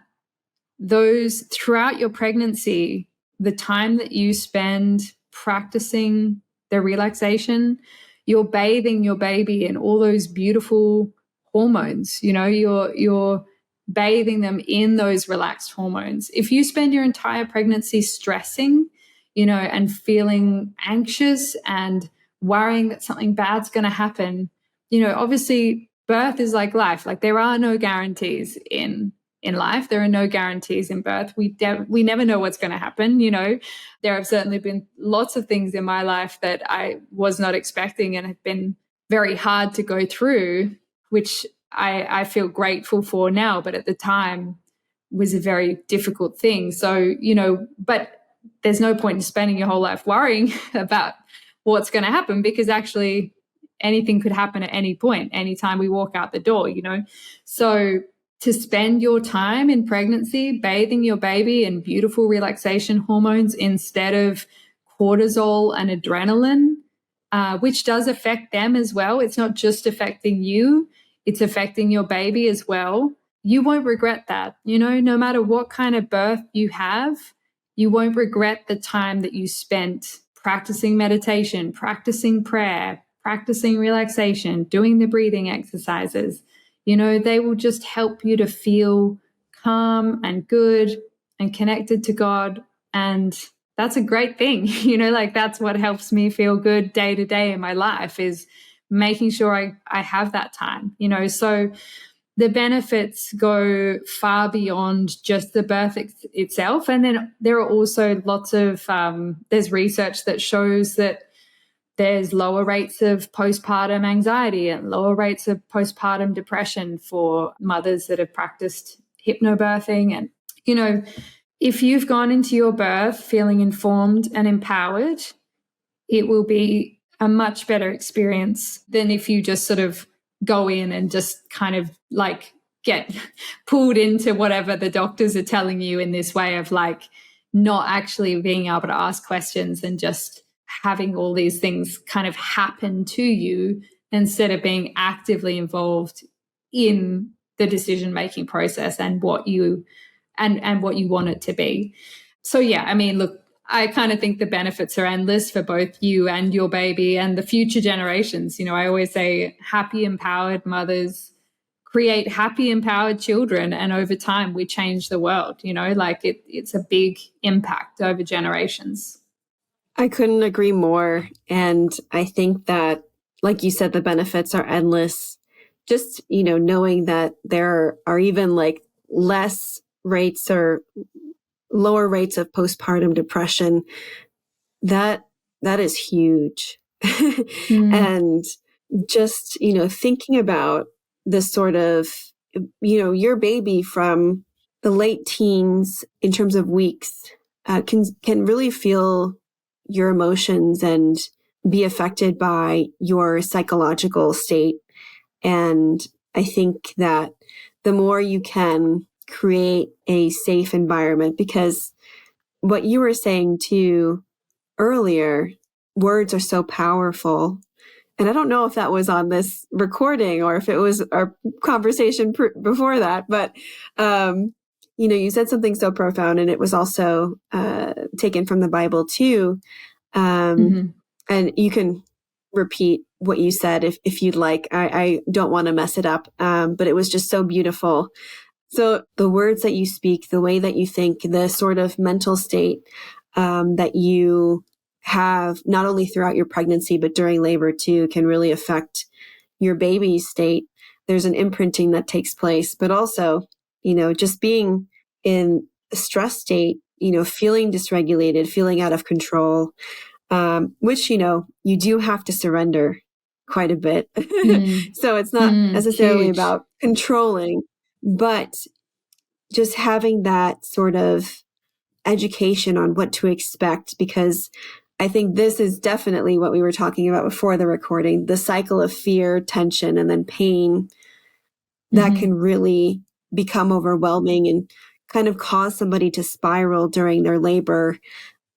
those throughout your pregnancy, the time that you spend practicing the relaxation, you're bathing your baby in all those beautiful hormones. You're bathing them in those relaxed hormones. If you spend your entire pregnancy stressing, and feeling anxious and worrying that something bad's going to happen, obviously birth is like life. Like there are no guarantees in life. There are no guarantees in birth. We never know what's going to happen. There have certainly been lots of things in my life that I was not expecting and have been very hard to go through, which I feel grateful for now, but at the time was a very difficult thing. So, but there's no point in spending your whole life worrying about what's going to happen, because actually anything could happen at any point, anytime we walk out the door, So to spend your time in pregnancy bathing your baby in beautiful relaxation hormones instead of cortisol and adrenaline, which does affect them as well. It's not just affecting you, it's affecting your baby as well. You won't regret that. No matter what kind of birth you have, you won't regret the time that you spent practicing meditation, practicing prayer, practicing relaxation, doing the breathing exercises. They will just help you to feel calm and good and connected to God. And that's a great thing. Like that's what helps me feel good day to day in my life, is making sure I have that time, So the benefits go far beyond just the birth itself. And then there are also lots of, there's research that shows that there's lower rates of postpartum anxiety and lower rates of postpartum depression for mothers that have practiced hypnobirthing. And, if you've gone into your birth feeling informed and empowered, it will be a much better experience than if you just sort of go in and just kind of like get pulled into whatever the doctors are telling you in this way of like not actually being able to ask questions and just having all these things kind of happen to you instead of being actively involved in the decision-making process and what you what you want it to be. So yeah, I mean, look, I kind of think the benefits are endless for both you and your baby and the future generations. I always say happy, empowered mothers create happy, empowered children. And over time, we change the world, like it's a big impact over generations. I couldn't agree more. And I think that, like you said, the benefits are endless. Just, knowing that there are even like less rates or lower rates of postpartum depression, that is huge. And just, thinking about this sort of your baby from the late teens in terms of weeks can really feel your emotions and be affected by your psychological state. And I think that the more you can create a safe environment, because what you were saying too earlier, words are so powerful. And I don't know if that was on this recording or if it was our conversation before that, but, you said something so profound, and it was also taken from the Bible too. And you can repeat what you said if you'd like. I don't want to mess it up, but it was just so beautiful. So the words that you speak, the way that you think, the sort of mental state that you have not only throughout your pregnancy, but during labor too, can really affect your baby's state. There's an imprinting that takes place, but also, just being in a stress state, feeling dysregulated, feeling out of control, which, you do have to surrender quite a bit. So it's not necessarily huge. about controlling, but just having that sort of education on what to expect, because I think this is definitely what we were talking about before the recording, the cycle of fear, tension, and then pain that can really become overwhelming and kind of cause somebody to spiral during their labor.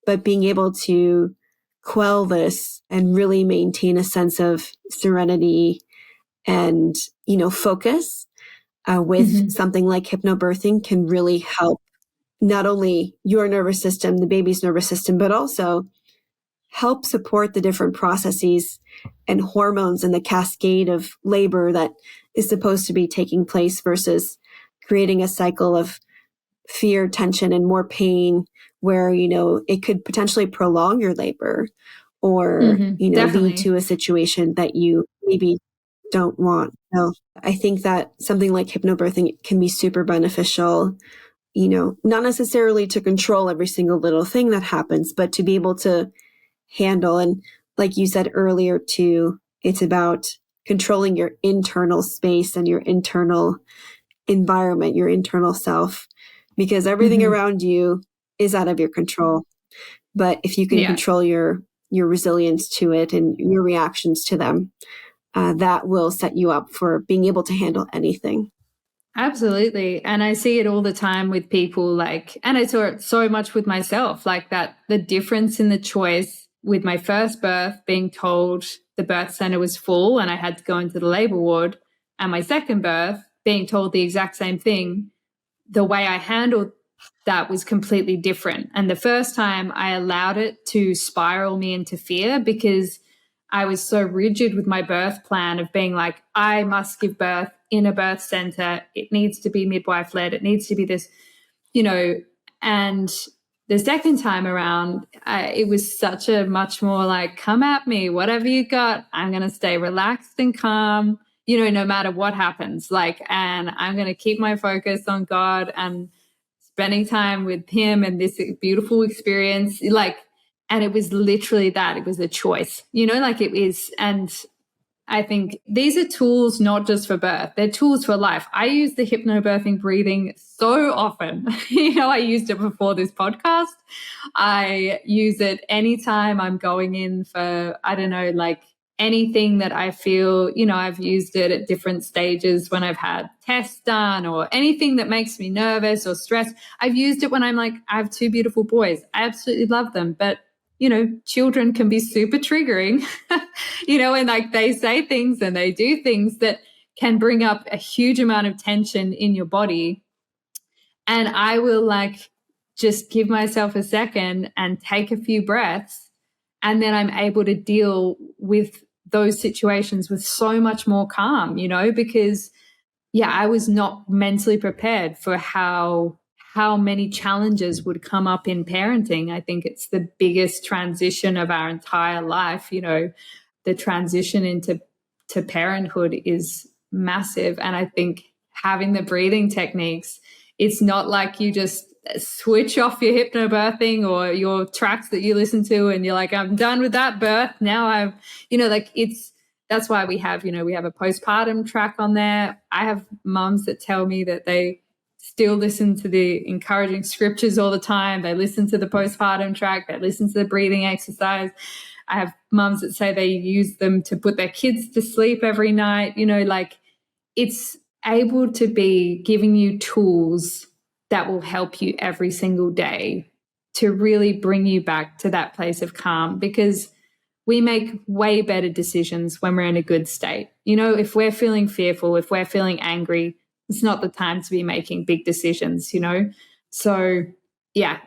But being able to quell this and really maintain a sense of serenity and, focus with something like hypnobirthing can really help not only your nervous system, the baby's nervous system, but also help support the different processes and hormones and the cascade of labor that is supposed to be taking place versus creating a cycle of fear, tension, and more pain where, it could potentially prolong your labor or, lead to a situation that you maybe don't want. So I think that something like hypnobirthing can be super beneficial, not necessarily to control every single little thing that happens, but to be able to handle. And like you said earlier too, it's about controlling your internal space and your internal environment, your internal self, because everything around you is out of your control. But if you can control your resilience to it and your reactions to them, that will set you up for being able to handle anything. Absolutely. And I see it all the time with people and I saw it so much with myself, like that the difference in the choice with my first birth being told the birth center was full and I had to go into the labor ward, and my second birth being told the exact same thing, the way I handled that was completely different. And the first time I allowed it to spiral me into fear because I was so rigid with my birth plan of being like, I must give birth in a birth center. It needs to be midwife led. It needs to be this, and the second time around, it was such a much more like, come at me, whatever you got. I'm going to stay relaxed and calm, no matter what happens. And I'm going to keep my focus on God and spending time with him and this beautiful experience. And it was literally that. It was a choice, it is. And I think these are tools not just for birth, they're tools for life. I use the hypnobirthing breathing so often. I used it before this podcast. I use it anytime I'm going in for, anything that I feel, I've used it at different stages when I've had tests done or anything that makes me nervous or stressed. I've used it when I'm I have two beautiful boys. I absolutely love them, but children can be super triggering, and they say things and they do things that can bring up a huge amount of tension in your body. And I will just give myself a second and take a few breaths. And then I'm able to deal with those situations with so much more calm, because I was not mentally prepared for how many challenges would come up in parenting. I think it's the biggest transition of our entire life. The transition into parenthood is massive. And I think having the breathing techniques, it's not like you just switch off your hypnobirthing or your tracks that you listen to and you're like, I'm done with that birth. Now it's that's why we have, we have a postpartum track on there. I have mums that tell me that they still listen to the encouraging scriptures all the time. They listen to the postpartum track. They listen to the breathing exercise. I have mums that say they use them to put their kids to sleep every night. Like, it's able to be giving you tools that will help you every single day to really bring you back to that place of calm, because we make way better decisions when we're in a good state. If we're feeling fearful, if we're feeling angry, it's not the time to be making big decisions. So yeah,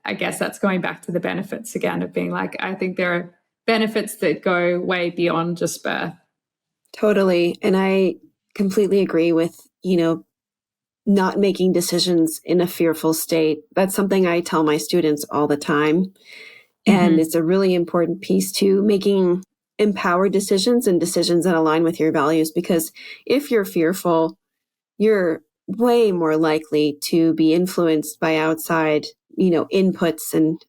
I guess that's going back to the benefits again of being like, I think there are benefits that go way beyond just birth. Totally. And I completely agree with, not making decisions in a fearful state. That's something I tell my students all the time. And it's a really important piece to making empowered decisions and decisions that align with your values. Because if you're fearful, you're way more likely to be influenced by outside, inputs, and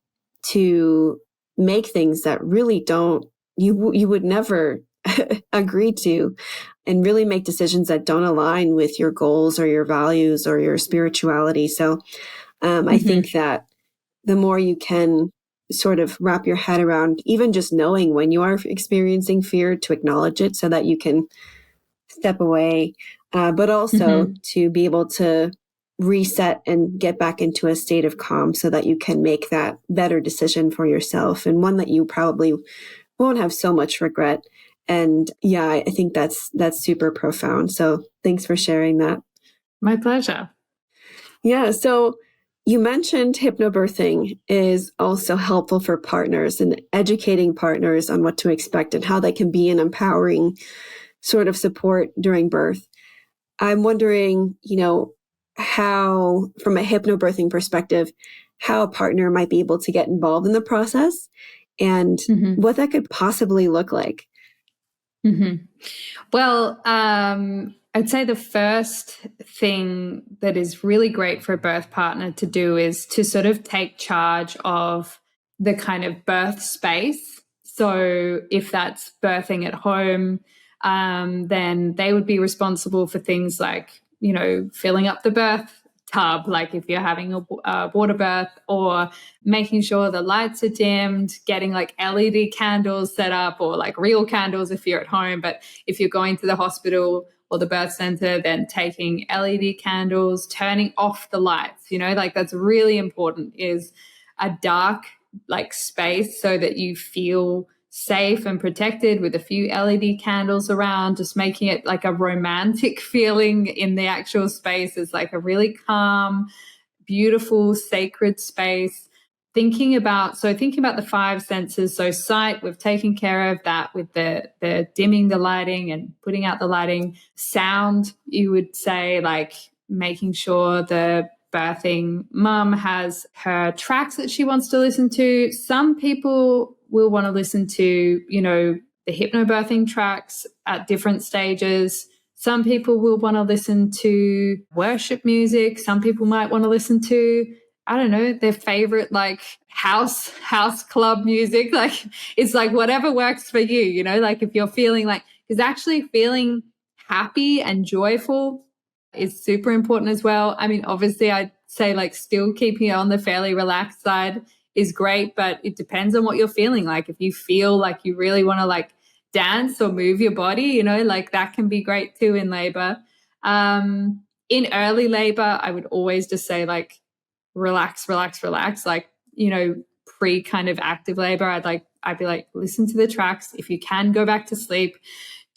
to make things that really you would never agree to, and really make decisions that don't align with your goals or your values or your spirituality. So I think that the more you can sort of wrap your head around even just knowing when you are experiencing fear, to acknowledge it so that you can step away, but also to be able to reset and get back into a state of calm so that you can make that better decision for yourself, and one that you probably won't have so much regret. And yeah, I think that's super profound. So thanks for sharing that. My pleasure. Yeah. So you mentioned hypnobirthing is also helpful for partners and educating partners on what to expect and how they can be an empowering sort of support during birth. I'm wondering, how, from a hypnobirthing perspective, how a partner might be able to get involved in the process and what that could possibly look like. Well, I'd say the first thing that is really great for a birth partner to do is to sort of take charge of the kind of birth space. So if that's birthing at home, then they would be responsible for things like, filling up the birth tub, like if you're having a water birth, or making sure the lights are dimmed, getting like LED candles set up, or like real candles if you're at home. But if you're going to the hospital or the birth center, then taking LED candles, turning off the lights, like that's really important, is a dark like space so that you feel safe and protected with a few LED candles around, just making it like a romantic feeling in the actual space. Is like a really calm, beautiful, sacred space. Thinking about the five senses. So sight, we've taken care of that with the dimming the lighting and putting out the lighting. Sound, you would say, like making sure the birthing mum has her tracks that she wants to listen to. Some people will want to listen to, the hypnobirthing tracks at different stages. Some people will want to listen to worship music. Some people might want to listen to, I don't know, their favorite like house club music. Like it's like whatever works for you, like if you're feeling like, because actually feeling happy and joyful is super important as well. I mean, obviously I'd say like still keeping it on the fairly relaxed side is great, but it depends on what you're feeling like. If you feel like you really want to like dance or move your body, like that can be great too in labor. In early labor, I would always just say like relax, like, pre kind of active labor. I'd be like, listen to the tracks. If you can go back to sleep,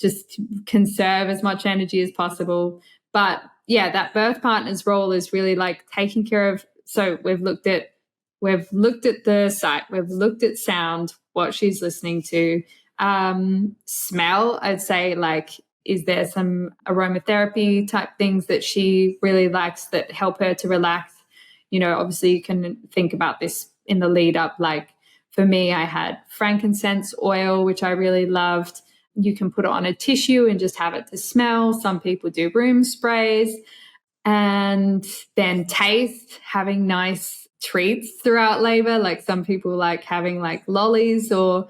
just conserve as much energy as possible. But yeah, that birth partner's role is really like taking care of. So we've looked at the sight, we've looked at sound, what she's listening to. Smell, I'd say, like, is there some aromatherapy type things that she really likes that help her to relax? Obviously you can think about this in the lead up. Like for me, I had frankincense oil, which I really loved. You can put it on a tissue and just have it to smell. Some people do room sprays. And then taste, having nice treats throughout labor. Like some people like having like lollies or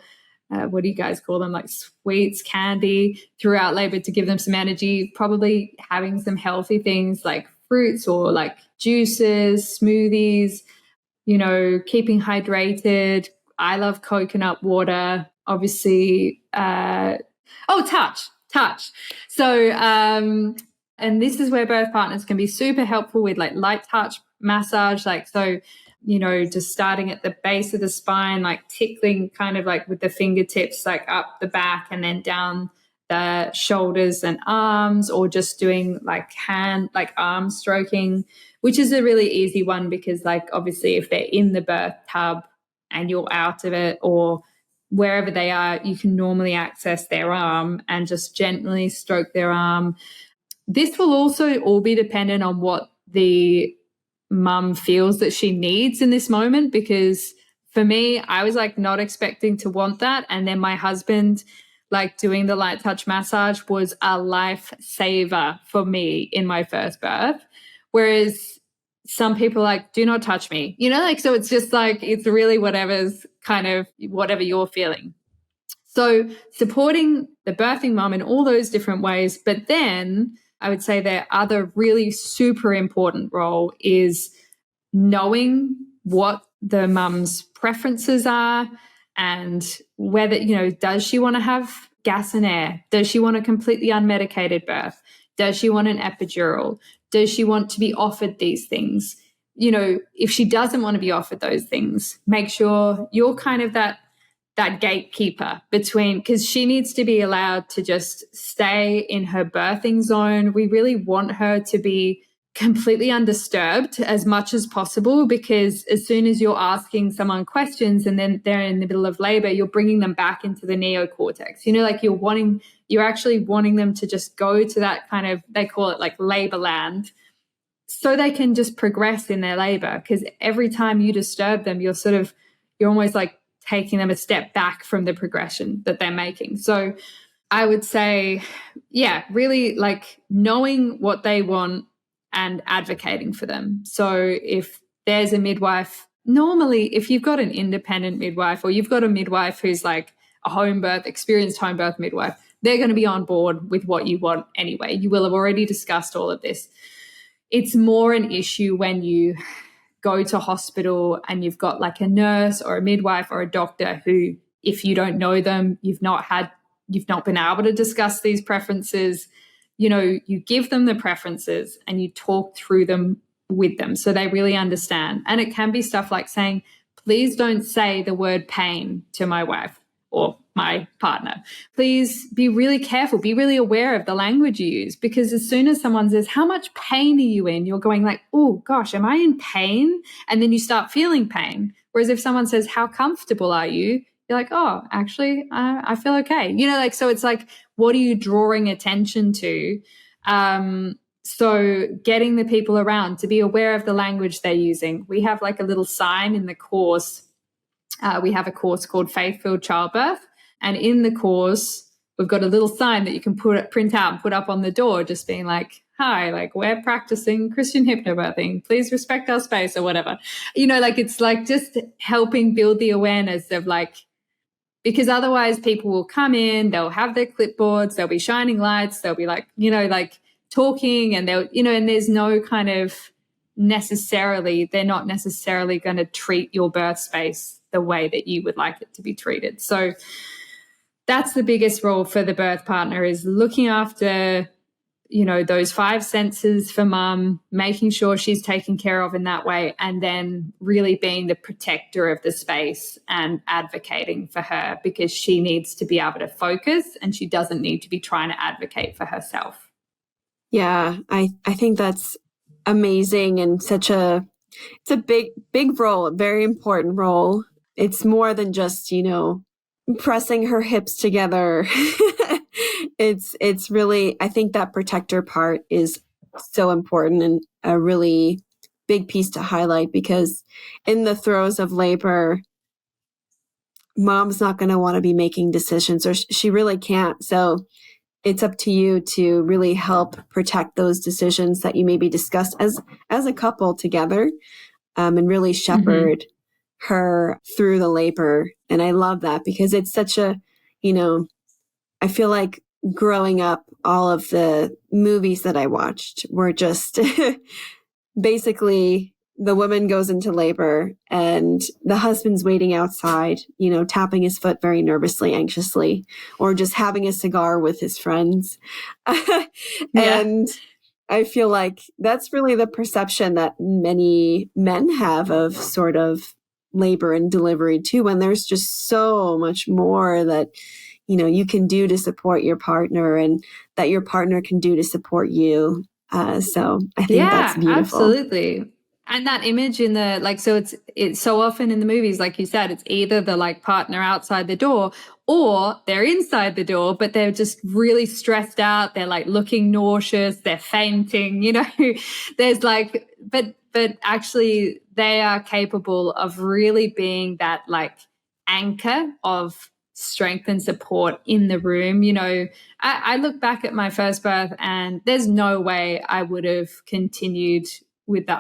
what do you guys call them? Like sweets, candy throughout labor to give them some energy, probably having some healthy things like fruits or like juices, smoothies, keeping hydrated. I love coconut water, obviously. Touch. So, and this is where birth partners can be super helpful with like light touch massage. Like, so, just starting at the base of the spine, like tickling kind of like with the fingertips, like up the back and then down the shoulders and arms, or just doing like arm stroking, which is a really easy one because like obviously if they're in the birth tub and you're out of it or wherever they are, you can normally access their arm and just gently stroke their arm. This will also all be dependent on what the mum feels that she needs in this moment, because for me, I was like not expecting to want that. And then my husband, like doing the light touch massage was a lifesaver for me in my first birth. Whereas some people like, do not touch me, so it's just like, it's really whatever you're feeling. So supporting the birthing mom in all those different ways. But then I would say their other really super important role is knowing what the mum's preferences are and whether, does she want to have gas and air? Does she want a completely unmedicated birth? Does she want an epidural? Does she want to be offered these things? If she doesn't want to be offered those things, make sure you're kind of that gatekeeper between, because she needs to be allowed to just stay in her birthing zone. We really want her to be completely undisturbed as much as possible, because as soon as you're asking someone questions and then they're in the middle of labor, you're bringing them back into the neocortex. You're actually wanting them to just go to that kind of, they call it like labor land, so they can just progress in their labor. Because every time you disturb them, you're almost like taking them a step back from the progression that they're making. So I would say, yeah, really like knowing what they want and advocating for them. So if there's a midwife, normally if you've got an independent midwife or you've got a midwife who's like a experienced home birth midwife, they're going to be on board with what you want anyway. You will have already discussed all of this. It's more an issue when you go to hospital and you've got like a nurse or a midwife or a doctor who, if you don't know them, you've not been able to discuss these preferences, you give them the preferences and you talk through them with them so they really understand. And it can be stuff like saying, please don't say the word pain to my wife or my partner. Please be really careful, be really aware of the language you use, because as soon as someone says, how much pain are you in? You're going like, oh gosh, am I in pain? And then you start feeling pain. Whereas if someone says, how comfortable are you? You're like, oh, actually, I feel okay. So it's like, what are you drawing attention to? So getting the people around to be aware of the language they're using. We have like a little sign in the course. We have a course called Faith-Filled Childbirth. And in the course, we've got a little sign that you can print out and put up on the door, just being like, hi, like we're practicing Christian hypnobirthing. Please respect our space or whatever. It's like just helping build the awareness of like, because otherwise people will come in, they'll have their clipboards, they'll be shining lights, they'll be like, talking and and there's no kind of they're not necessarily going to treat your birth space the way that you would like it to be treated. So that's the biggest role for the birth partner, is looking after, those 5 senses for mum, making sure she's taken care of in that way, and then really being the protector of the space and advocating for her, because she needs to be able to focus and she doesn't need to be trying to advocate for herself. Yeah, I think that's amazing, and it's a big role, a very important role. It's more than just, pressing her hips together. It's really, I think that protector part is so important and a really big piece to highlight, because in the throes of labor, mom's not going to want to be making decisions, or she really can't. So it's up to you to really help protect those decisions that you maybe discussed as a couple together, and really shepherd her through the labor. And I love that because it's such a, I feel like growing up, all of the movies that I watched were just basically the woman goes into labor and the husband's waiting outside, tapping his foot very nervously, anxiously, or just having a cigar with his friends. Yeah. And I feel like that's really the perception that many men have of sort of labor and delivery too, when there's just so much more that, you can do to support your partner and that your partner can do to support you. So I think that's Yeah, beautiful. absolutely. And that image in the so it's so often in the movies, like you said, it's either the like partner outside the door or they're inside the door, but they're just really stressed out. They're like looking nauseous, they're fainting, there's like, but actually they are capable of really being that like anchor of strength and support in the room. I look back at my first birth and there's no way I would have continued with the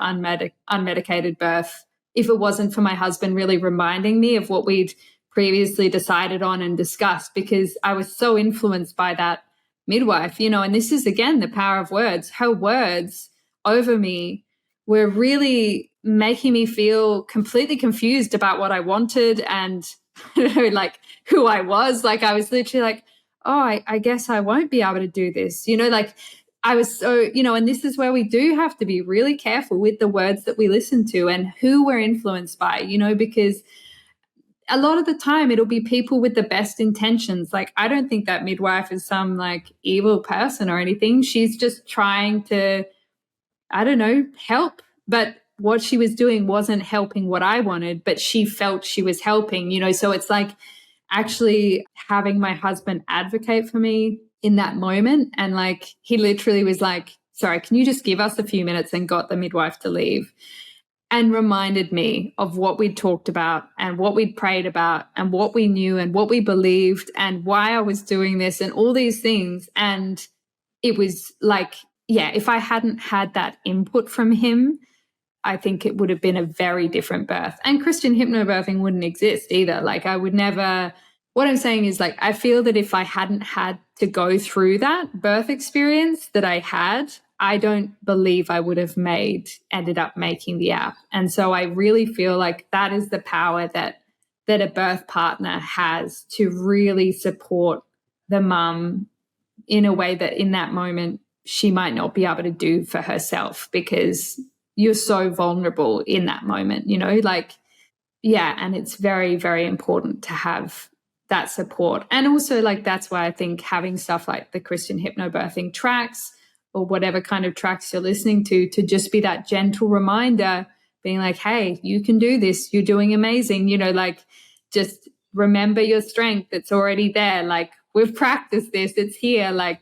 unmedicated birth if it wasn't for my husband really reminding me of what we'd previously decided on and discussed, because I was so influenced by that midwife, and this is again the power of words. Her words over me were really making me feel completely confused about what I wanted and like who I was. Like I was literally like, oh, I guess I won't be able to do this. Like I was so, and this is where we do have to be really careful with the words that we listen to and who we're influenced by, because a lot of the time it'll be people with the best intentions. Like, I don't think that midwife is some like evil person or anything. She's just trying to, I don't know, help. But what she was doing wasn't helping what I wanted, but she felt she was helping, so it's like actually having my husband advocate for me in that moment. And like, he literally was like, sorry, can you just give us a few minutes, and got the midwife to leave and reminded me of what we'd talked about and what we'd prayed about and what we knew and what we believed and why I was doing this and all these things. And it was like, yeah, if I hadn't had that input from him, I think it would have been a very different birth. And Christian hypnobirthing wouldn't exist either. Like, I would never, what I'm saying is, like, I feel that if I hadn't had to go through that birth experience that I had, I don't believe I would have ended up making the app. And so I really feel like that is the power that a birth partner has to really support the mum in a way that in that moment she might not be able to do for herself, because you're so vulnerable in that moment, like, yeah. And it's very, very important to have that support. And also, like, that's why I think having stuff like the Christian hypnobirthing tracks or whatever kind of tracks you're listening to just be that gentle reminder, being like, hey, you can do this. You're doing amazing. Like, just remember your strength. It's already there. Like, we've practiced this. It's here. Like,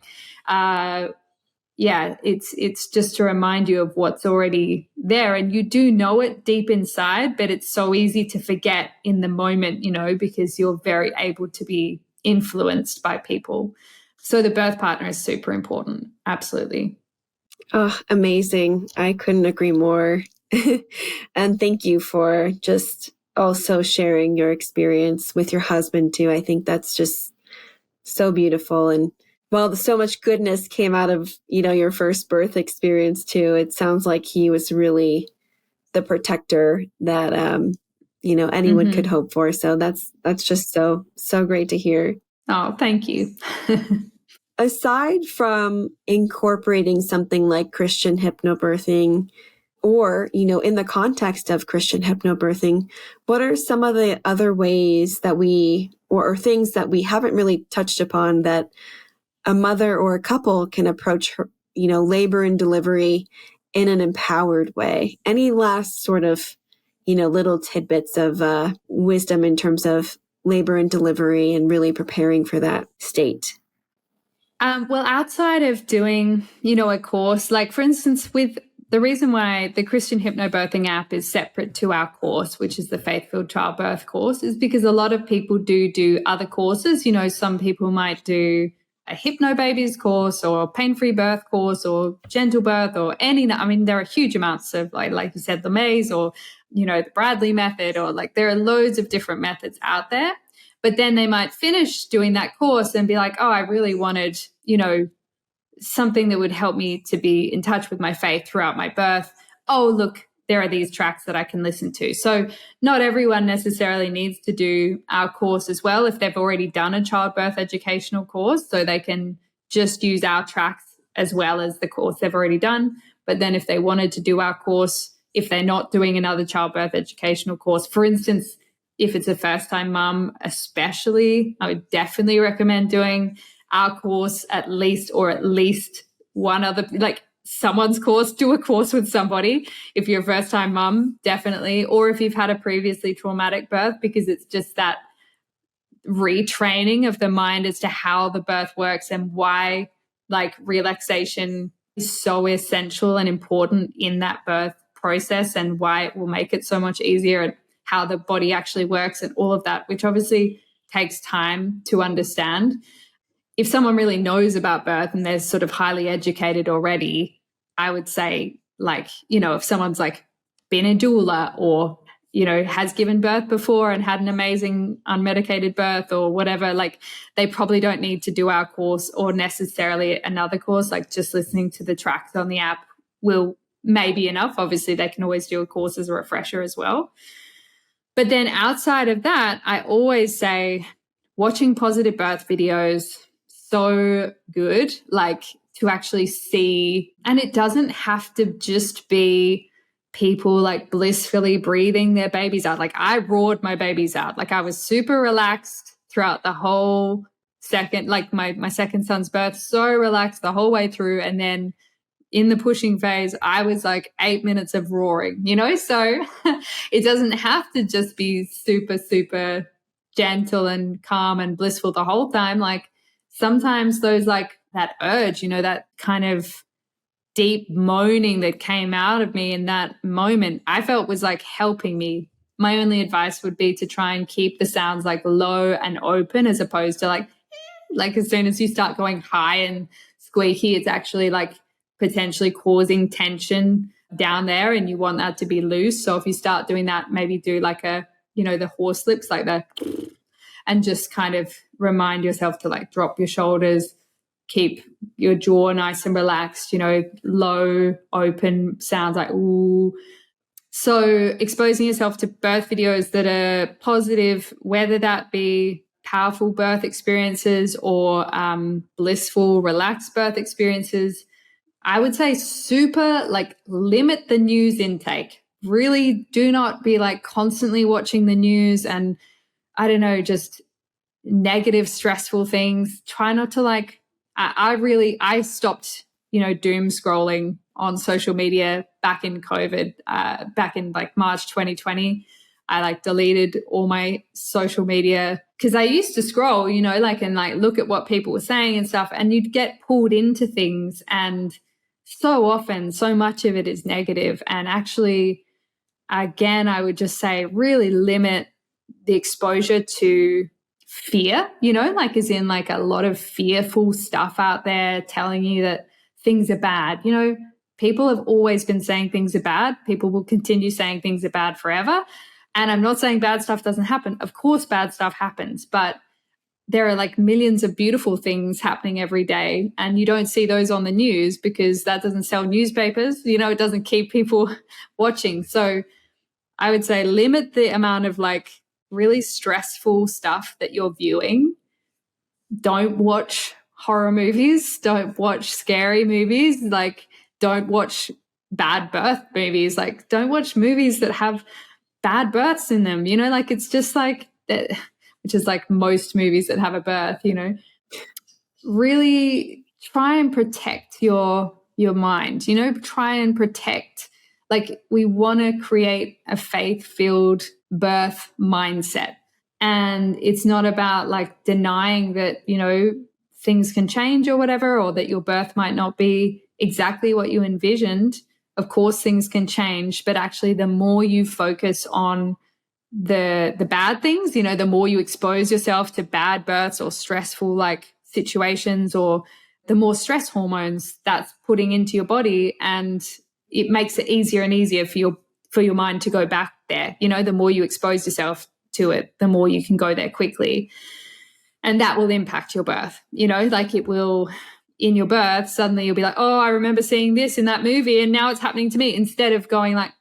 yeah, it's just to remind you of what's already there. And you do know it deep inside, but it's so easy to forget in the moment, because you're very able to be influenced by people. So the birth partner is super important. Absolutely. Oh, amazing. I couldn't agree more. And thank you for just also sharing your experience with your husband too. I think that's just so beautiful. And well, so much goodness came out of, your first birth experience too. It sounds like he was really the protector that, anyone could hope for. So that's just so great to hear. Oh, thank you. Aside from incorporating something like Christian hypnobirthing, or, in the context of Christian hypnobirthing, what are some of the other ways that or things that we haven't really touched upon that a mother or a couple can approach her, labor and delivery in an empowered way? Any last sort of, little tidbits of wisdom in terms of labor and delivery and really preparing for that state? Well, outside of doing, a course, like for instance, with the reason why the Christian Hypnobirthing app is separate to our course, which is the Faith-Filled Childbirth course, is because a lot of people do other courses. Some people might do a hypnobabies course or pain-free birth course or gentle birth or any, there are huge amounts of like you said, Lamaze or the Bradley method, or like there are loads of different methods out there. But then they might finish doing that course and be like, oh, I really wanted, something that would help me to be in touch with my faith throughout my birth. Oh, look, there are these tracks that I can listen to. So not everyone necessarily needs to do our course as well if they've already done a childbirth educational course. So they can just use our tracks as well as the course they've already done. But then if they wanted to do our course, if they're not doing another childbirth educational course, for instance, if it's a first-time mum especially, I would definitely recommend doing our course at least one other, like someone's course. Do a course with somebody if you're a first-time mum, definitely, or if you've had a previously traumatic birth, because it's just that retraining of the mind as to how the birth works and why like relaxation is so essential and important in that birth process, and why it will make it so much easier, and how the body actually works and all of that, which obviously takes time to understand. If someone really knows about birth and they're sort of highly educated already, I would say, like, if someone's like been a doula or, has given birth before and had an amazing unmedicated birth or whatever, like they probably don't need to do our course or necessarily another course. Like just listening to the tracks on the app will maybe enough. Obviously, they can always do a course as a refresher as well. But then outside of that, I always say watching positive birth videos, so good, like to actually see. And it doesn't have to just be people like blissfully breathing their babies out. Like I roared my babies out. Like I was super relaxed throughout the whole second, like my second son's birth, so relaxed the whole way through. And then in the pushing phase, I was like 8 minutes of roaring, so it doesn't have to just be super, super gentle and calm and blissful the whole time. Like sometimes those, like that urge, that kind of deep moaning that came out of me in that moment, I felt was like helping me. My only advice would be to try and keep the sounds like low and open, as opposed to like as soon as you start going high and squeaky, it's actually like potentially causing tension down there, and you want that to be loose. So if you start doing that, maybe do like the horse lips, like that, and just kind of remind yourself to like drop your shoulders, keep your jaw nice and relaxed, low, open sounds like ooh. So exposing yourself to birth videos that are positive, whether that be powerful birth experiences or blissful, relaxed birth experiences, I would say super like limit the news intake. Really do not be like constantly watching the news and just negative, stressful things. Try not to like, I stopped, doom scrolling on social media back in COVID, back in like March 2020. I like deleted all my social media because I used to scroll, and like look at what people were saying and stuff, and you'd get pulled into things, and so often, so much of it is negative. And actually, again, I would just say really limit the exposure to fear, like as in like a lot of fearful stuff out there telling you that things are bad. People have always been saying things are bad. People will continue saying things are bad forever. And I'm not saying bad stuff doesn't happen. Of course, bad stuff happens, but there are like millions of beautiful things happening every day, and you don't see those on the news because that doesn't sell newspapers. It doesn't keep people watching. So I would say limit the amount of like really stressful stuff that you're viewing. Don't watch horror movies. Don't watch scary movies. Like don't watch bad birth movies. Like don't watch movies that have bad births in them. Like it's just like that, which is like most movies that have a birth, really try and protect your mind, try and protect, like we want to create a faith-filled birth mindset. And it's not about like denying that, things can change or whatever, or that your birth might not be exactly what you envisioned. Of course, things can change, but actually the more you focus on the bad things, the more you expose yourself to bad births or stressful like situations, or the more stress hormones that's putting into your body, and it makes it easier and easier for your for your mind to go back there. The more you expose yourself to it, the more you can go there quickly. And that will impact your birth. Like it will, in your birth, suddenly you'll be like, oh, I remember seeing this in that movie and now it's happening to me, instead of going like,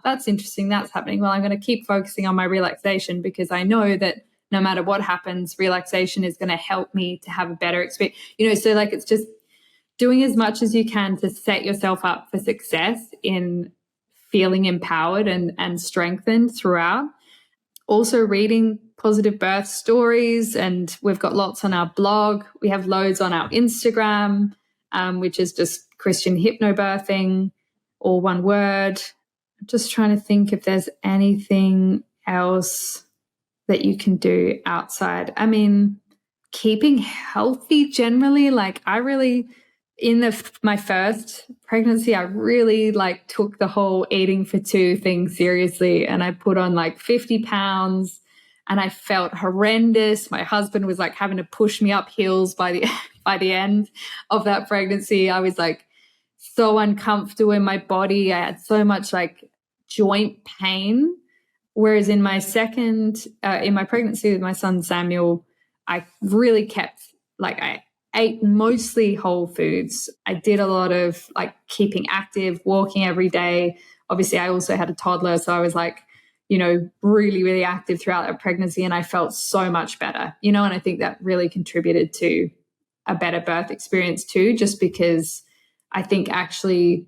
that's interesting, that's happening. Well, I'm going to keep focusing on my relaxation, because I know that no matter what happens, relaxation is going to help me to have a better experience. So like it's just doing as much as you can to set yourself up for success in feeling empowered and strengthened throughout. Also reading positive birth stories, and we've got lots on our blog. We have loads on our Instagram, which is just Christian Hypnobirthing, all one word. I'm just trying to think if there's anything else that you can do outside. I mean, keeping healthy generally. Like in my first pregnancy, I really like took the whole eating for two thing seriously, and I put on like 50 pounds and I felt horrendous. My husband was like having to push me up hills by the end of that pregnancy. I was like so uncomfortable in my body. I had so much like joint pain. Whereas in my in my pregnancy with my son Samuel, I really kept, like, I ate mostly whole foods. I did a lot of like keeping active, walking every day. Obviously, I also had a toddler, so I was like, really, really active throughout that pregnancy, and I felt so much better, and I think that really contributed to a better birth experience too, just because I think actually,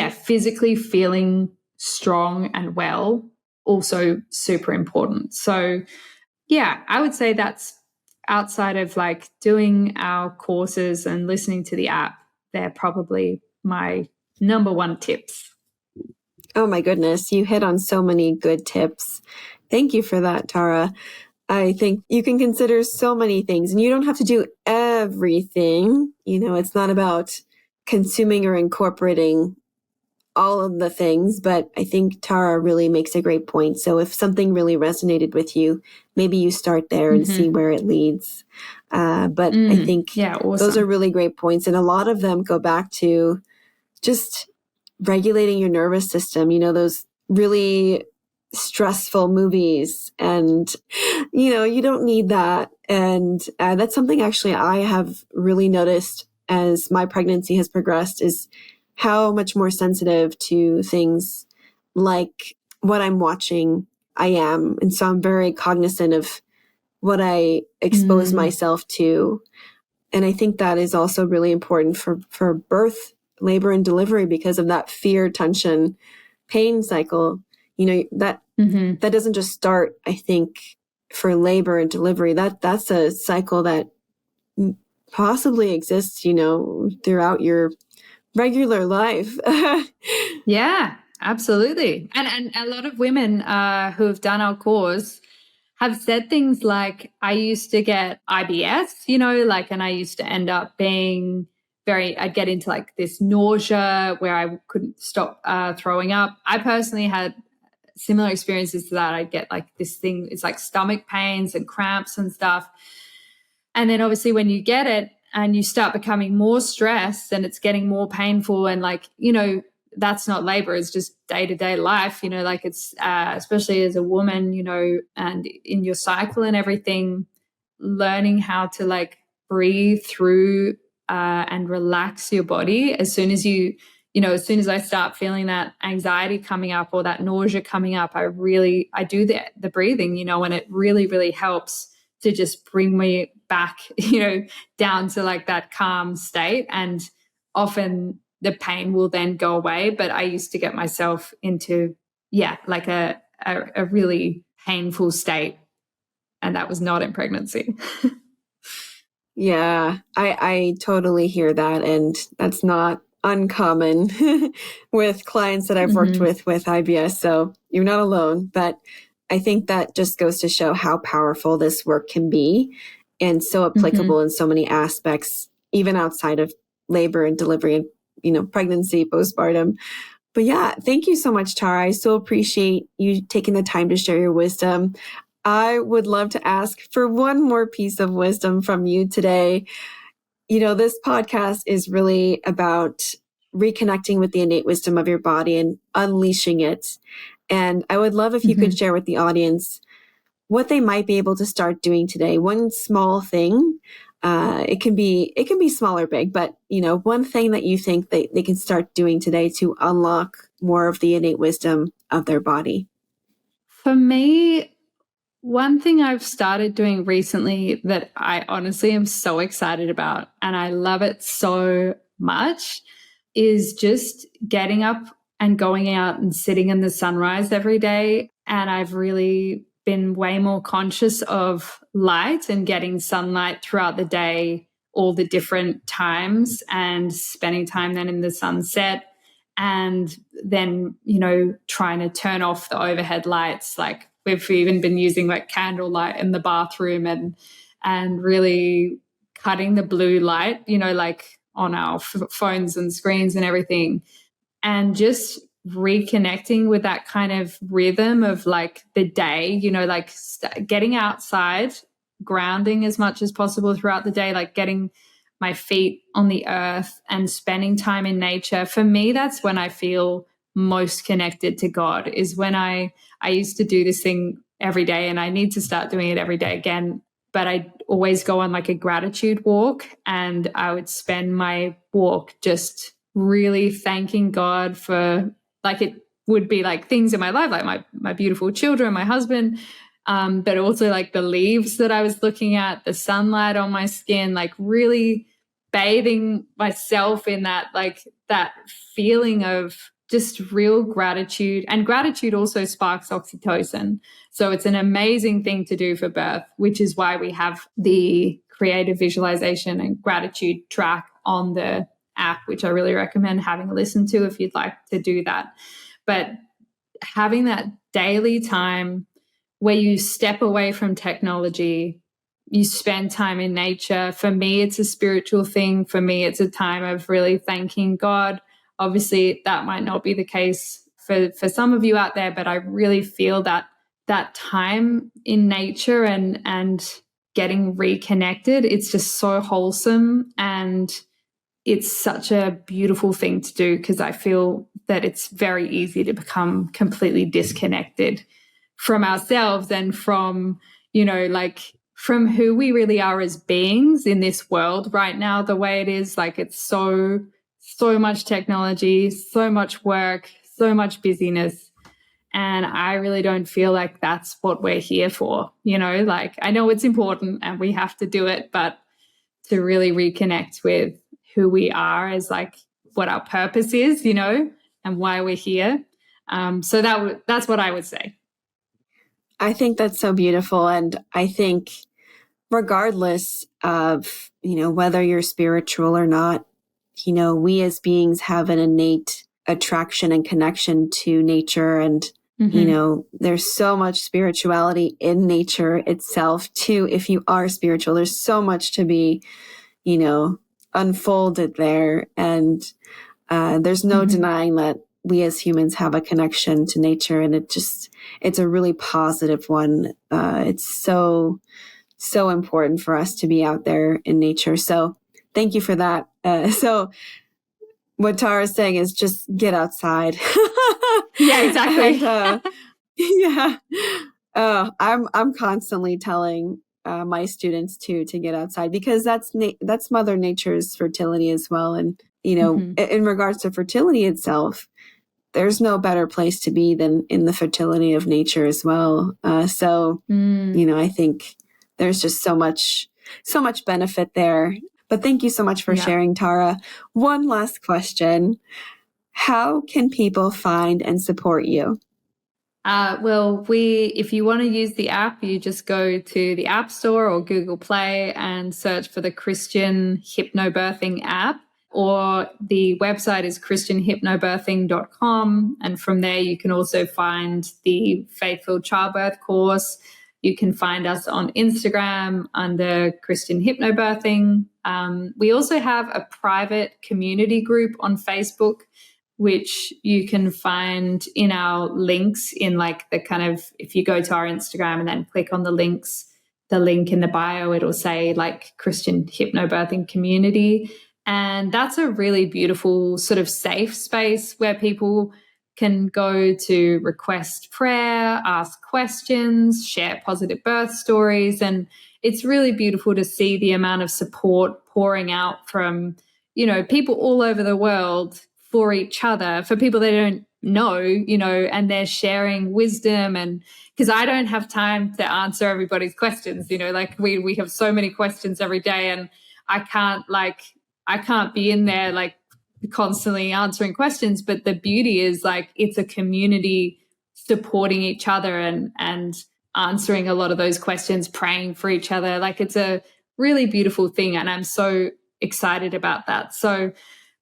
physically feeling strong and well, also super important. So I would say that's, outside of like doing our courses and listening to the app, they're probably my number one tips. Oh my goodness, you hit on so many good tips. Thank you for that, Tara. I think you can consider so many things, and you don't have to do everything. It's not about consuming or incorporating all of the things, but I think Tara really makes a great point. So if something really resonated with you, maybe you start there and see where it leads. But I think awesome. Those are really great points. And a lot of them go back to just regulating your nervous system, those really stressful movies, and, you don't need that. And that's something actually I have really noticed as my pregnancy has progressed, is how much more sensitive to things like what I'm watching I am. And so I'm very cognizant of what I expose myself to. And I think that is also really important for birth, labor, and delivery, because of that fear, tension, pain cycle. That doesn't just start, I think, for labor and delivery. That's a cycle that possibly exists, throughout your regular life. Yeah, absolutely. And a lot of women who have done our course have said things like, I used to get IBS, and I used to end up being I'd get into like this nausea where I couldn't stop throwing up. I personally had similar experiences to that. I'd get like this thing, it's like stomach pains and cramps and stuff. And then obviously when you get it and you start becoming more stressed and it's getting more painful, and like, that's not labor, it's just day-to-day life, like it's especially as a woman, and in your cycle and everything, learning how to like breathe through and relax your body. As soon as I start feeling that anxiety coming up or that nausea coming up, I do the breathing, and it really, really helps to just bring me back, down to like that calm state. And often the pain will then go away. But I used to get myself into, like a really painful state. And that was not in pregnancy. Yeah, I totally hear that. And that's not uncommon with clients that I've worked with IBS. So you're not alone. But I think that just goes to show how powerful this work can be, and so applicable in so many aspects, even outside of labor and delivery and, pregnancy, postpartum. But yeah, thank you so much, Tara. I so appreciate you taking the time to share your wisdom. I would love to ask for one more piece of wisdom from you today. This podcast is really about reconnecting with the innate wisdom of your body and unleashing it. And I would love if you could share with the audience what they might be able to start doing today. One small thing, it can be small or big, but one thing that you think they can start doing today to unlock more of the innate wisdom of their body. For me, one thing I've started doing recently that I honestly am so excited about, and I love it so much, is just getting up and going out and sitting in the sunrise every day. And I've really been way more conscious of light and getting sunlight throughout the day, all the different times, and spending time then in the sunset. And then, trying to turn off the overhead lights. Like we've even been using like candlelight in the bathroom and really cutting the blue light, like on our phones and screens and everything. And just reconnecting with that kind of rhythm of like the day, like getting outside, grounding as much as possible throughout the day, like getting my feet on the earth and spending time in nature. For me, that's when I feel most connected to God, is when I used to do this thing every day, and I need to start doing it every day again. But I always go on like a gratitude walk, and I would spend my walk just really thanking God for, like, it would be like things in my life, like my beautiful children, my husband, but also like the leaves that I was looking at, the sunlight on my skin, like really bathing myself in that, like that feeling of just real gratitude. And gratitude also sparks oxytocin. So it's an amazing thing to do for birth, which is why we have the creative visualization and gratitude track on the app, which I really recommend having a listen to if you'd like to do that. But having that daily time where you step away from technology, you spend time in nature. For me, it's a spiritual thing. For me, it's a time of really thanking God. Obviously, that might not be the case for some of you out there, but I really feel that time in nature and getting reconnected, it's just so wholesome, and it's such a beautiful thing to do, because I feel that it's very easy to become completely disconnected from ourselves and from, like from who we really are as beings in this world right now, the way it is. Like it's so much technology, so much work, so much busyness. And I really don't feel like that's what we're here for. Like I know it's important and we have to do it, but to really reconnect with who we are as like what our purpose is, and why we're here. So that's what I would say. I think that's so beautiful. And I think regardless of, whether you're spiritual or not, we as beings have an innate attraction and connection to nature. And, there's so much spirituality in nature itself too. If you are spiritual, there's so much to be, unfolded there. And there's no denying that we as humans have a connection to nature, and it's a really positive one. It's so important for us to be out there in nature. So thank you for that. So what Tara's saying is just get outside. Yeah, exactly. And, yeah. I'm constantly telling my students to get outside, because that's Mother Nature's fertility as well. And, in regards to fertility itself, there's no better place to be than in the fertility of nature as well. So, I think there's just so much benefit there. But thank you so much for sharing, Tara. One last question. How can people find and support you? Well, if you want to use the app, you just go to the App Store or Google Play and search for the Christian Hypnobirthing app, or the website is christianhypnobirthing.com. And from there, you can also find the Faithful Childbirth course. You can find us on Instagram under Christian Hypnobirthing. We also have a private community group on Facebook, which you can find in our links in like the kind of, if you go to our Instagram and then click on the links, the link in the bio, it'll say like Christian Hypnobirthing community. And that's a really beautiful sort of safe space where people can go to request prayer, ask questions, share positive birth stories. And it's really beautiful to see the amount of support pouring out from, people all over the world for each other, for people they don't know, and they're sharing wisdom. And because I don't have time to answer everybody's questions, like we have so many questions every day, and I can't be in there like constantly answering questions. But the beauty is like it's a community supporting each other and answering a lot of those questions, praying for each other. Like it's a really beautiful thing. And I'm so excited about that. So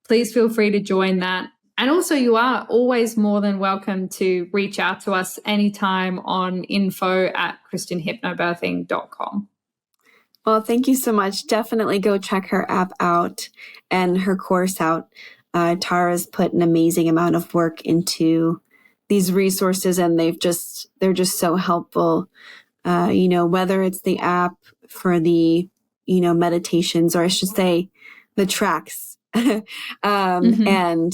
please feel free to join that. And also you are always more than welcome to reach out to us anytime on info@christianhypnobirthing.com. Well, thank you so much. Definitely go check her app out and her course out. Tara's put an amazing amount of work into these resources, and they're just so helpful. Whether it's the app for the, meditations, or I should say the tracks, and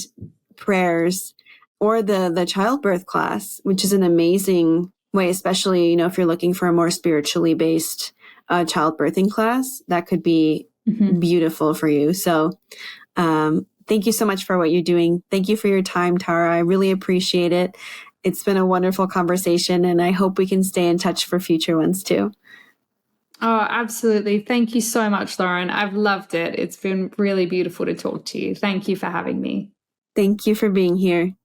prayers, or the childbirth class, which is an amazing way, especially, if you're looking for a more spiritually based childbirthing class, that could be beautiful for you. So thank you so much for what you're doing. Thank you for your time, Tara. I really appreciate it. It's been a wonderful conversation, and I hope we can stay in touch for future ones too. Oh, absolutely. Thank you so much, Loren. I've loved it. It's been really beautiful to talk to you. Thank you for having me. Thank you for being here.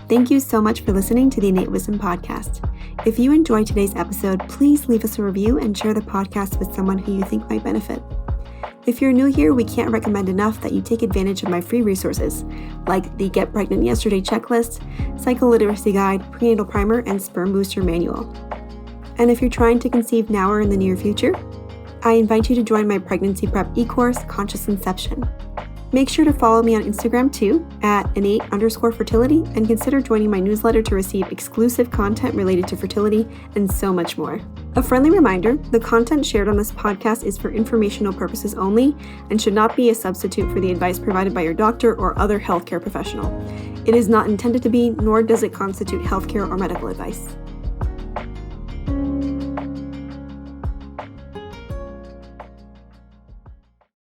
Thank you so much for listening to the Innate Wisdom Podcast. If you enjoyed today's episode, please leave us a review and share the podcast with someone who you think might benefit. If you're new here, we can't recommend enough that you take advantage of my free resources, like the Get Pregnant Yesterday checklist, Cycle Literacy Guide, Prenatal Primer, and Sperm Booster Manual. And if you're trying to conceive now or in the near future, I invite you to join my pregnancy prep e-course, Conscious Inception. Make sure to follow me on Instagram too, @innate_fertility, and consider joining my newsletter to receive exclusive content related to fertility and so much more. A friendly reminder, the content shared on this podcast is for informational purposes only and should not be a substitute for the advice provided by your doctor or other healthcare professional. It is not intended to be, nor does it constitute healthcare or medical advice.